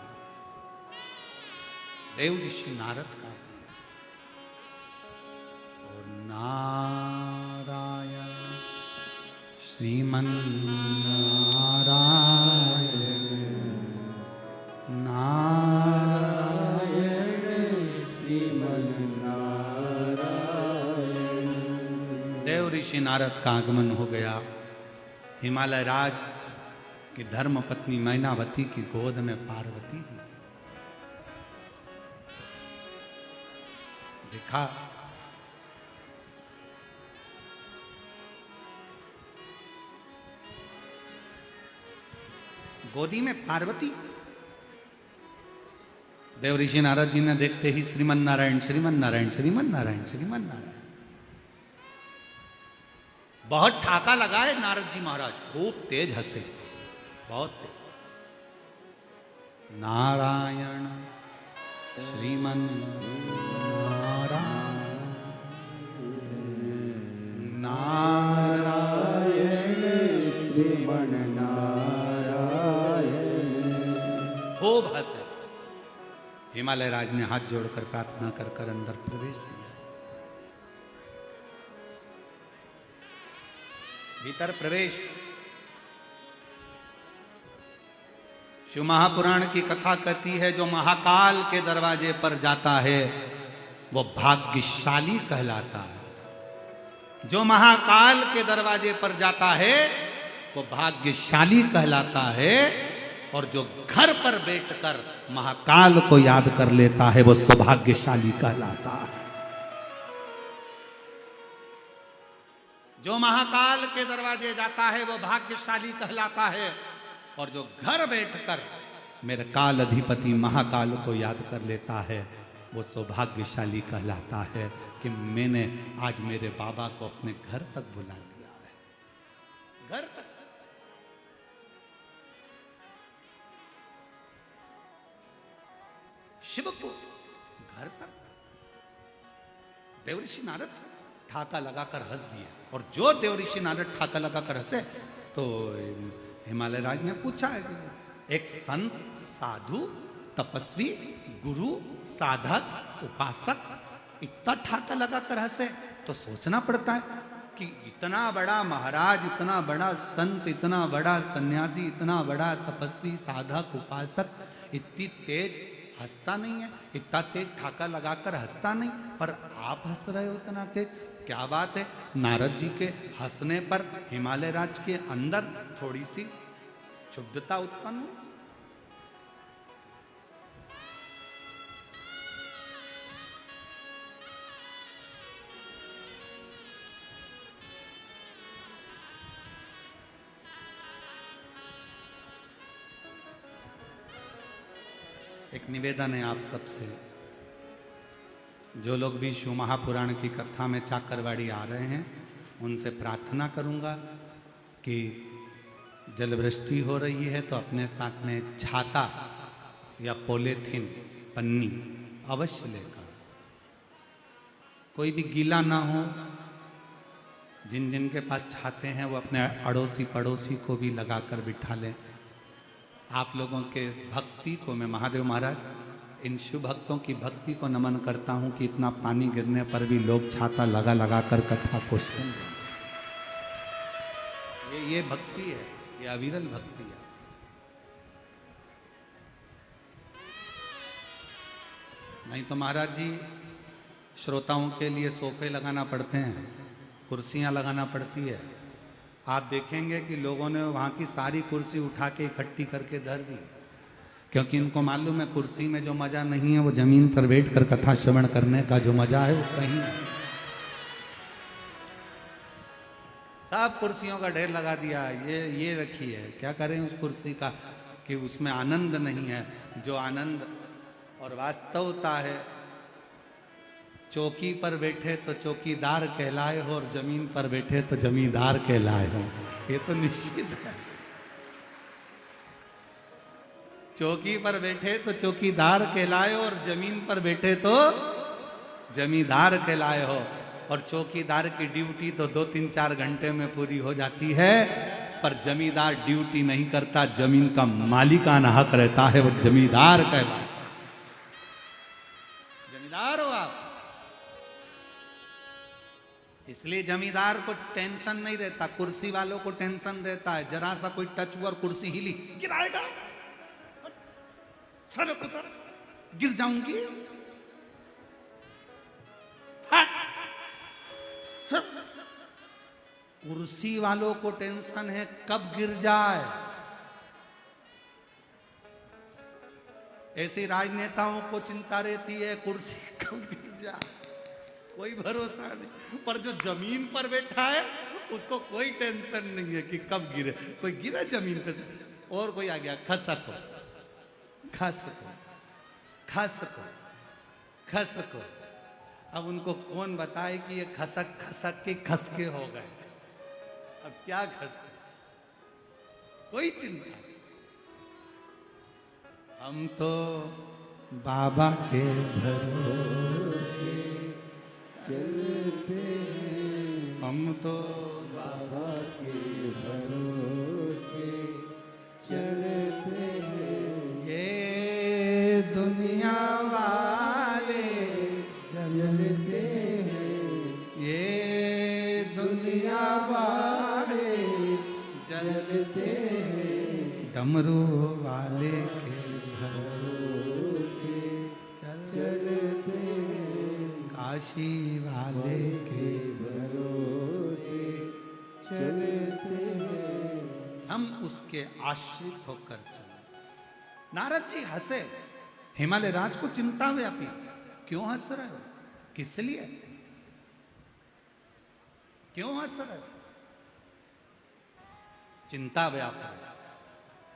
देव ऋषि नारद का, और नारायण श्रीमन नारायण नारायण श्रीमन नारायण। देव ऋषि नारद का आगमन हो गया। हिमालय राज की धर्म पत्नी मैनावती की गोद में पार्वती भी थी। देखा गोदी में पार्वती। देव ऋषि नारद जी ने देखते ही श्रीमन नारायण श्रीमन नारायण श्रीमन नारायण श्रीमन नारायण, बहुत ठाका लगाए नारद जी महाराज, खूब तेज हंसे, बहुत तेज। नारायण श्रीमन नारायण नारायण श्रीमन नारायण, खूब हंसे। हिमालय राज ने हाथ जोड़कर प्रार्थना कर कर अंदर प्रवेश दिया। भीतर प्रवेश। शिव महापुराण की कथा कहती है, जो महाकाल के दरवाजे पर जाता है वो भाग्यशाली कहलाता है। जो महाकाल के दरवाजे पर जाता है वो भाग्यशाली कहलाता है, और जो घर पर बैठकर महाकाल को याद कर लेता है वो सौभाग्यशाली कहलाता है। जो महाकाल के दरवाजे जाता है वो भाग्यशाली कहलाता है, और जो घर बैठकर मेरे काल अधिपति महाकाल को याद कर लेता है वो सौभाग्यशाली कहलाता है कि मैंने आज मेरे बाबा को अपने घर तक बुला लिया है। घर तक। शिव को घर तक। देवऋषि नारद ठाका लगाकर हंस दिए, और जो देवऋषि नारद ठाका लगाकर हंसे तो हिमालय राज ने पूछा है, एक संत, साधु, तपस्वी, गुरु, साधक, उपासक इतना ठाका लगाकर हंसे तो सोचना पड़ता है कि इतना बड़ा महाराज, इतना बड़ा संत, इतना बड़ा सन्यासी, इतना बड़ा तपस्वी, साधक, उपासक इतनी तेज हंसता नहीं है, इतना तेज ठाका लगाकर हंसता नहीं, पर आप हंस रहे हो इतना तेज, क्या बात है? नारद जी के हंसने पर हिमालय राज के अंदर थोड़ी सी क्षुब्धता उत्पन्न हुई। एक निवेदन है आप सबसे, जो लोग भी शिव महापुराण की कथा में चाकरवाड़ी आ रहे हैं उनसे प्रार्थना करूंगा कि जलवृष्टि हो रही है तो अपने साथ में छाता या पॉलीथीन पन्नी अवश्य लेकर, कोई भी गीला ना हो। जिन जिन के पास छाते हैं वो अपने अड़ोसी पड़ोसी को भी लगाकर बिठा लें। आप लोगों के भक्ति को मैं, महादेव महाराज, इन शिव भक्तों की भक्ति को नमन करता हूं कि इतना पानी गिरने पर भी लोग छाता लगा लगा कर कथा को सुन रहे हैं। ये भक्ति है, ये अविरल भक्ति है। नहीं तो महाराज जी श्रोताओं के लिए सोफे लगाना पड़ते हैं, कुर्सियां लगाना पड़ती है। आप देखेंगे कि लोगों ने वहां की सारी कुर्सी उठा के इकट्ठी करके धर दी, क्योंकि इनको मालूम है कुर्सी में जो मजा नहीं है वो जमीन पर बैठकर कथा श्रवण करने का जो मजा है वो कहीं नहीं। सब कुर्सियों का ढेर लगा दिया, ये रखी है, क्या करें उस कुर्सी का कि उसमें आनंद नहीं है। जो आनंद और वास्तवता है, चौकी पर बैठे तो चौकीदार कहलाए हो और जमीन पर बैठे तो जमींदार कहलाए हो, ये तो निश्चित है। चौकी पर बैठे तो चौकीदार कहलाए हो और जमीन पर बैठे तो जमींदार कहलाए हो। और चौकीदार की ड्यूटी तो 2-3-4 घंटे में पूरी हो जाती है, पर जमींदार ड्यूटी नहीं करता, जमीन का मालिकाना हक रहता है, वो जमींदार कहलाए। जमींदार हो आप, इसलिए जमींदार को टेंशन नहीं रहता, कुर्सी वालों को टेंशन रहता है। जरा सा कोई टच हुआ और कुर्सी हिली, गिराएगा, सर उतर, गिर जाऊंगी। सर, कुर्सी वालों को टेंशन है कब गिर जाए। ऐसी राजनेताओं को चिंता रहती है कुर्सी कब गिर जाए, कोई भरोसा नहीं। पर जो जमीन पर बैठा है उसको कोई टेंशन नहीं है कि कब गिरे। कोई गिरा जमीन पे और कोई आ गया, खसको खसको खसको खसको। अब उनको कौन बताए कि ये खसक खसक के खसके हो गए, अब क्या खसके, कोई चिंता नहीं। हम तो बाबा के भरोसे चलते हैं, हम तो बाबा के भरोसे चलते हैं। ये दुनिया वाले जलते हैं, ये दुनिया वाले जलते हैं, डमरू वाले के भरोसे चलते हैं, काशी वाले के भरोसे चलते हैं, हम उसके आश्रित होकर चले। नारद जी हंसे, हिमालय राज को चिंता व्यापी, क्यों हंस रहे हो, किस लिए, क्यों हंस रहे हो? चिंता व्यापी,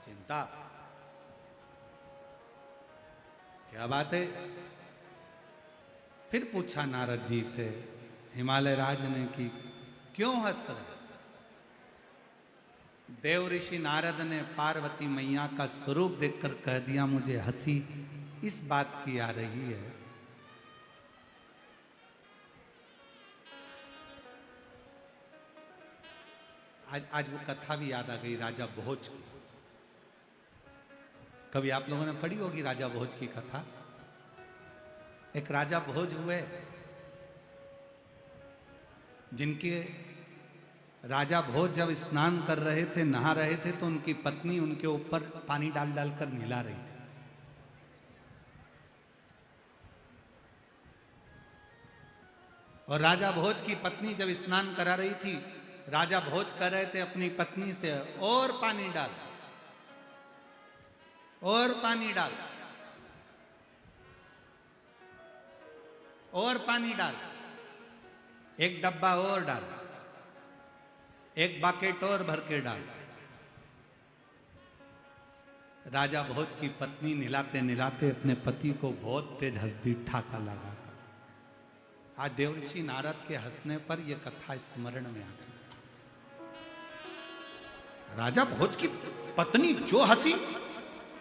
चिंता क्या बात है? फिर पूछा नारद जी से हिमालय राज ने कि क्यों हंस रहे? देव ऋषि नारद ने पार्वती मैया का स्वरूप देखकर कह दिया, मुझे हंसी इस बात की आ रही है आज वो कथा भी याद आ गई राजा भोज की। कभी आप लोगों ने पढ़ी होगी राजा भोज की कथा। एक राजा भोज हुए जिनके राजा भोज जब स्नान कर रहे थे, नहा रहे थे, तो उनकी पत्नी उनके ऊपर पानी डाल डालकर नहला रही थी। और राजा भोज की पत्नी जब स्नान करा रही थी, राजा भोज कह रहे थे अपनी पत्नी से, और पानी डाल, और पानी डाल, और पानी डाल, एक डब्बा और डाल, एक बाकेट और भर के डाल। राजा भोज की पत्नी निलाते निलाते अपने पति को बहुत तेज हंसदी ठाका लगा। आज देवर्षि नारद के हंसने पर यह कथा स्मरण में आ गई। राजा भोज की पत्नी जो हंसी,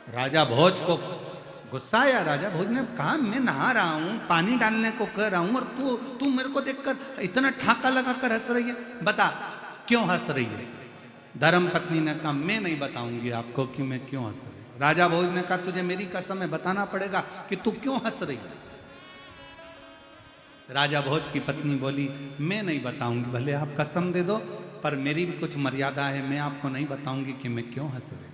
राजा भोज को गुस्सा आया। राजा भोज ने कहा, मैं नहा रहा हूं, पानी डालने को कह रहा हूं, और तू मेरे को देखकर इतना ठाका लगाकर हंस रही है, बता क्यों हंस रही है? धर्म पत्नी ने कहा, मैं नहीं बताऊंगी आपको कि मैं क्यों हंस रही हूं। राजा भोज ने कहा, तुझे मेरी कसम है, बताना पड़ेगा कि तू क्यों हंस रही है। राजा भोज की पत्नी बोली, मैं नहीं बताऊंगी, भले आप कसम दे दो, पर मेरी भी कुछ मर्यादा है, मैं आपको नहीं बताऊंगी कि मैं क्यों हंस रही।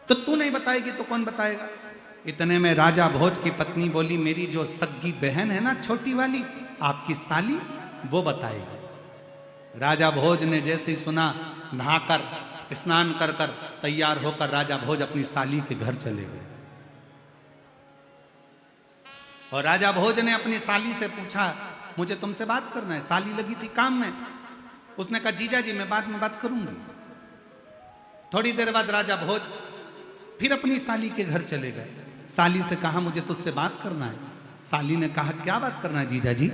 तो तू नहीं बताएगी तो कौन बताएगा? इतने में राजा भोज की पत्नी बोली, मेरी जो सग्गी बहन है ना, छोटी वाली, आपकी साली, वो बताएगी। राजा भोज ने जैसे ही सुना, नहाकर स्नान कर कर तैयार होकर राजा भोज अपनी साली के घर चले गए। और राजा भोज ने अपनी साली से पूछा, मुझे तुमसे बात करना है। साली लगी थी काम में, उसने कहा, जीजा जी मैं बाद में बात करूंगी। थोड़ी देर बाद राजा भोज फिर अपनी साली के घर चले गए। साली से कहा, मुझे तुझसे बात करना है। साली ने कहा, क्या बात करना है जीजा जी?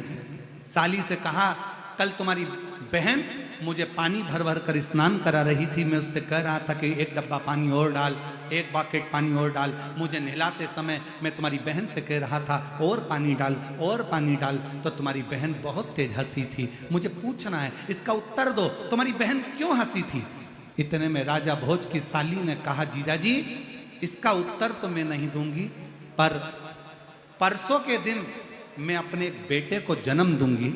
साली से कहा, कल तुम्हारी बहन मुझे पानी भर भर कर स्नान करा रही थी, मैं उससे कह रहा था कि एक डब्बा पानी और डाल, एक बाकेट पानी और डाल। मुझे नहलाते समय मैं तुम्हारी बहन से कह रहा था, और पानी डाल, और पानी डाल, तो तुम्हारी बहन बहुत तेज हंसी थी। मुझे पूछना है, इसका उत्तर दो, तुम्हारी बहन क्यों हंसी थी? इतने में राजा भोज की साली ने कहा, जीजा जी इसका उत्तर तो मैं नहीं दूंगी, पर परसों के दिन मैं अपने एक बेटे को जन्म दूंगी।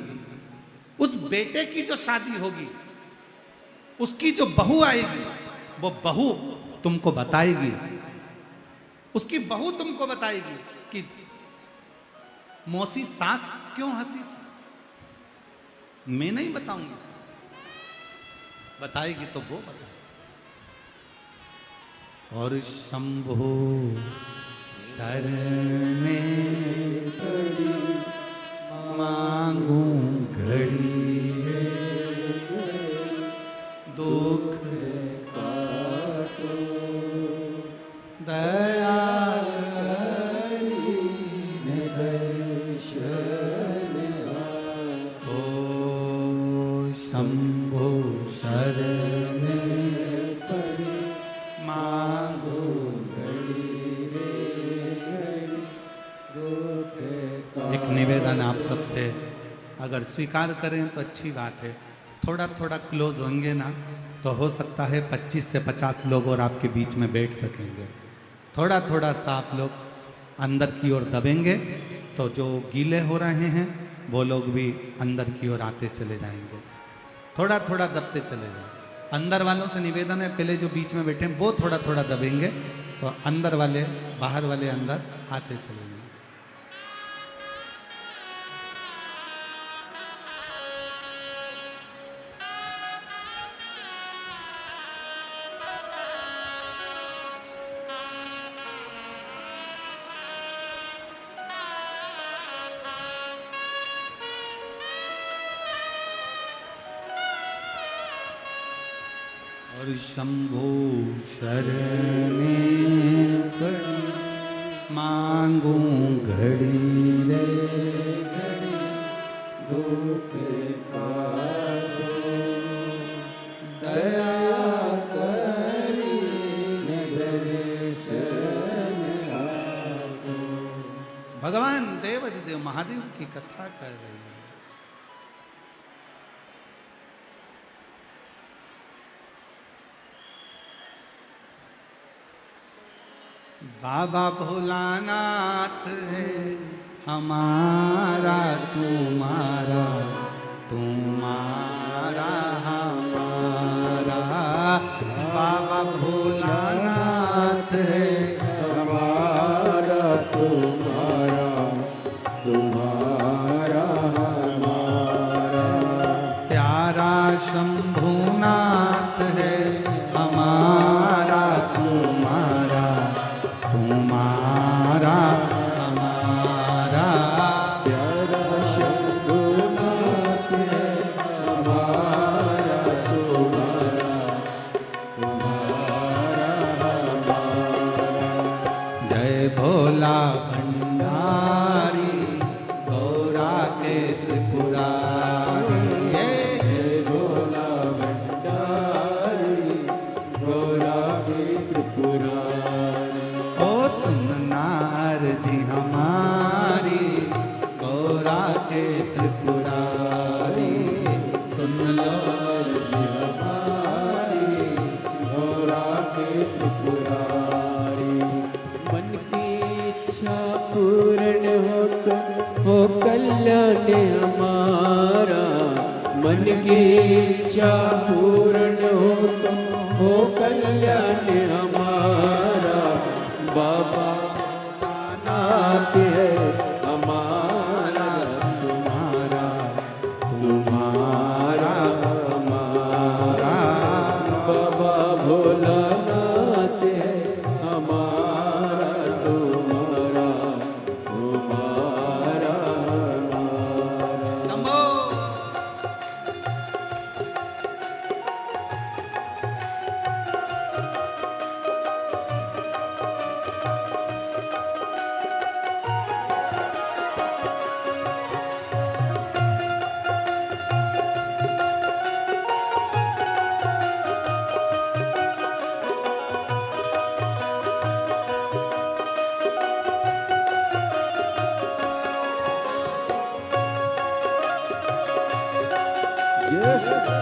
उस बेटे की जो शादी होगी, उसकी जो बहू आएगी, वो बहू तुमको बताएगी, उसकी बहू तुमको बताएगी कि मौसी सास क्यों हंसी थी। मैं नहीं बताऊंगी, बताएगी तो वो बताएगी। और शंभो शरणे पड़ी मांगू घड़ी दुख काटो दया ओ शंभो शरणे पड़ी मांगो एक निवेदन आप सबसे, अगर स्वीकार करें तो अच्छी बात है। थोड़ा थोड़ा क्लोज होंगे ना, तो हो सकता है 25 से 50 लोग और आपके बीच में बैठ सकेंगे। थोड़ा थोड़ा सा आप लोग अंदर की ओर दबेंगे, तो जो गीले हो रहे हैं वो लोग भी अंदर की ओर आते चले जाएंगे। थोड़ा थोड़ा दबते चले जाएंगे। अंदर वालों से निवेदन है, पहले जो बीच में बैठे हैं वो थोड़ा थोड़ा दबेंगे, तो अंदर वाले, बाहर वाले अंदर आते चले जाएंगे। और शंभो शरणे पड़ी मांगू घड़ी रे दुख काटो, दया करीने दर्शन आपो। भगवान देवाधिदेव महादेव की कथा कर रही है। बाबा भोलानाथ है हमारा तुम्हारा, तुम्हारा हमारा। बाबा भोलानाथ है हमारा तुम्हारा, तुम्हारा हमारा। प्यारा शंभुनाथ है हमारा तुम्हारा, तुम्हारा हमारा। प्यारा शंभुनाथ है हमारा तुम्हारा, तुम्हारा हमारा। जय भोला भंडारी गौरा के त्रिपुरारी। जय भोला भंडारी गौरा के त्रिपुरारी। ओ सुननार जी हमारी गौरा के त्रिपुरारी, सुन लो जी हमारी गौरा के त्रिपुरारी। मन की इच्छा पूर्ण हो कल्याण हमारा। मन की इच्छा पूर्ण हो कल्याण हमारा। बाबा नाथ है हमारा तुम्हारा, तुम्हारा हमारा। बाबा भोलानाथ है हमारा तुम्हारा, तुम्हारा हमारा। शंभो। जय राधे।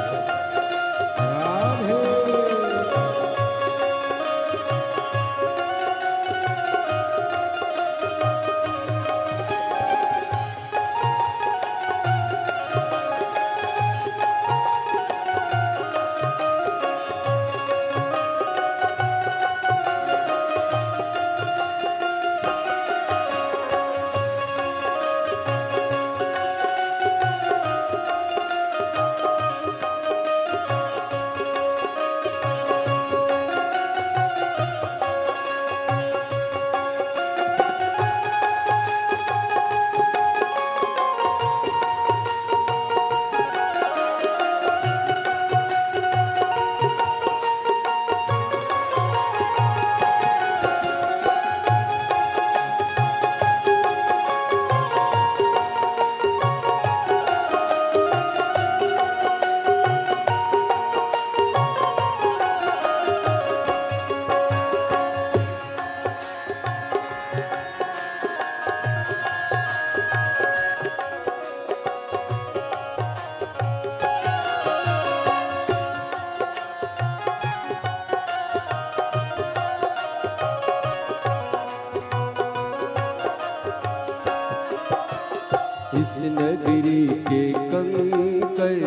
इस नगरी के कंकर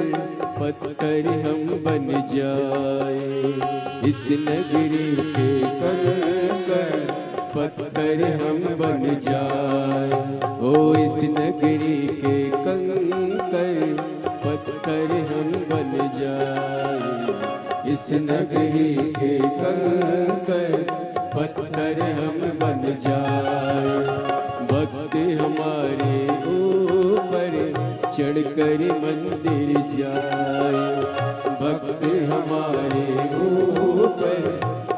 पत्थर हम बन जाए। इस नगरी के कंकर पत्थर हम बन जाए। ओ इस नगरी के कंकर पत्थर हम बन जाए। इस नगरी के कंकर पत्थर हम बन जाए। भक्त हमारे ऊपर चढ़कर मंदिर जाए। भक्त हमारे ऊपर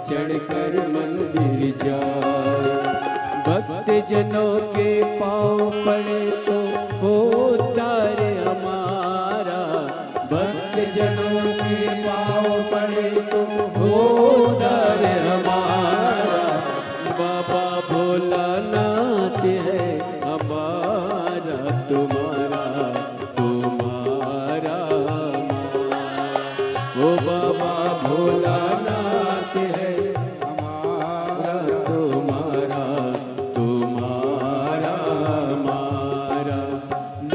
चढ़कर मंदिर जाए। भक्त जनों के पाँव पड़े तो हो तारे हम सज्जनों के पाँव पड़े तो हो उद्धार हमारा। बाबा भोलानाथ है हमारा, तुम्हारा तुम्हारा ओ बाबा भोलानाथ है हमारा, तुम्हारा तुम्हारा हमारा।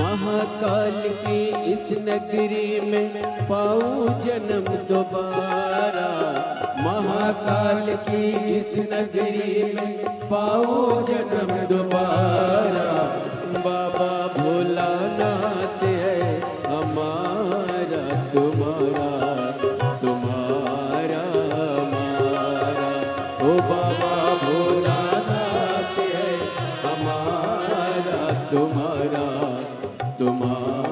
महाकाल की इस नगरी में पाऊं जन्म दोबारा। महाकाल की इस नगरी में पाऊं जन्म दोबारा। बाबा भोलानाथ है हमारा, तुम्हारा तुम्हारा हमारा। ओ बाबा भोलानाथ है हमारा, तुम्हारा तुम्हारा।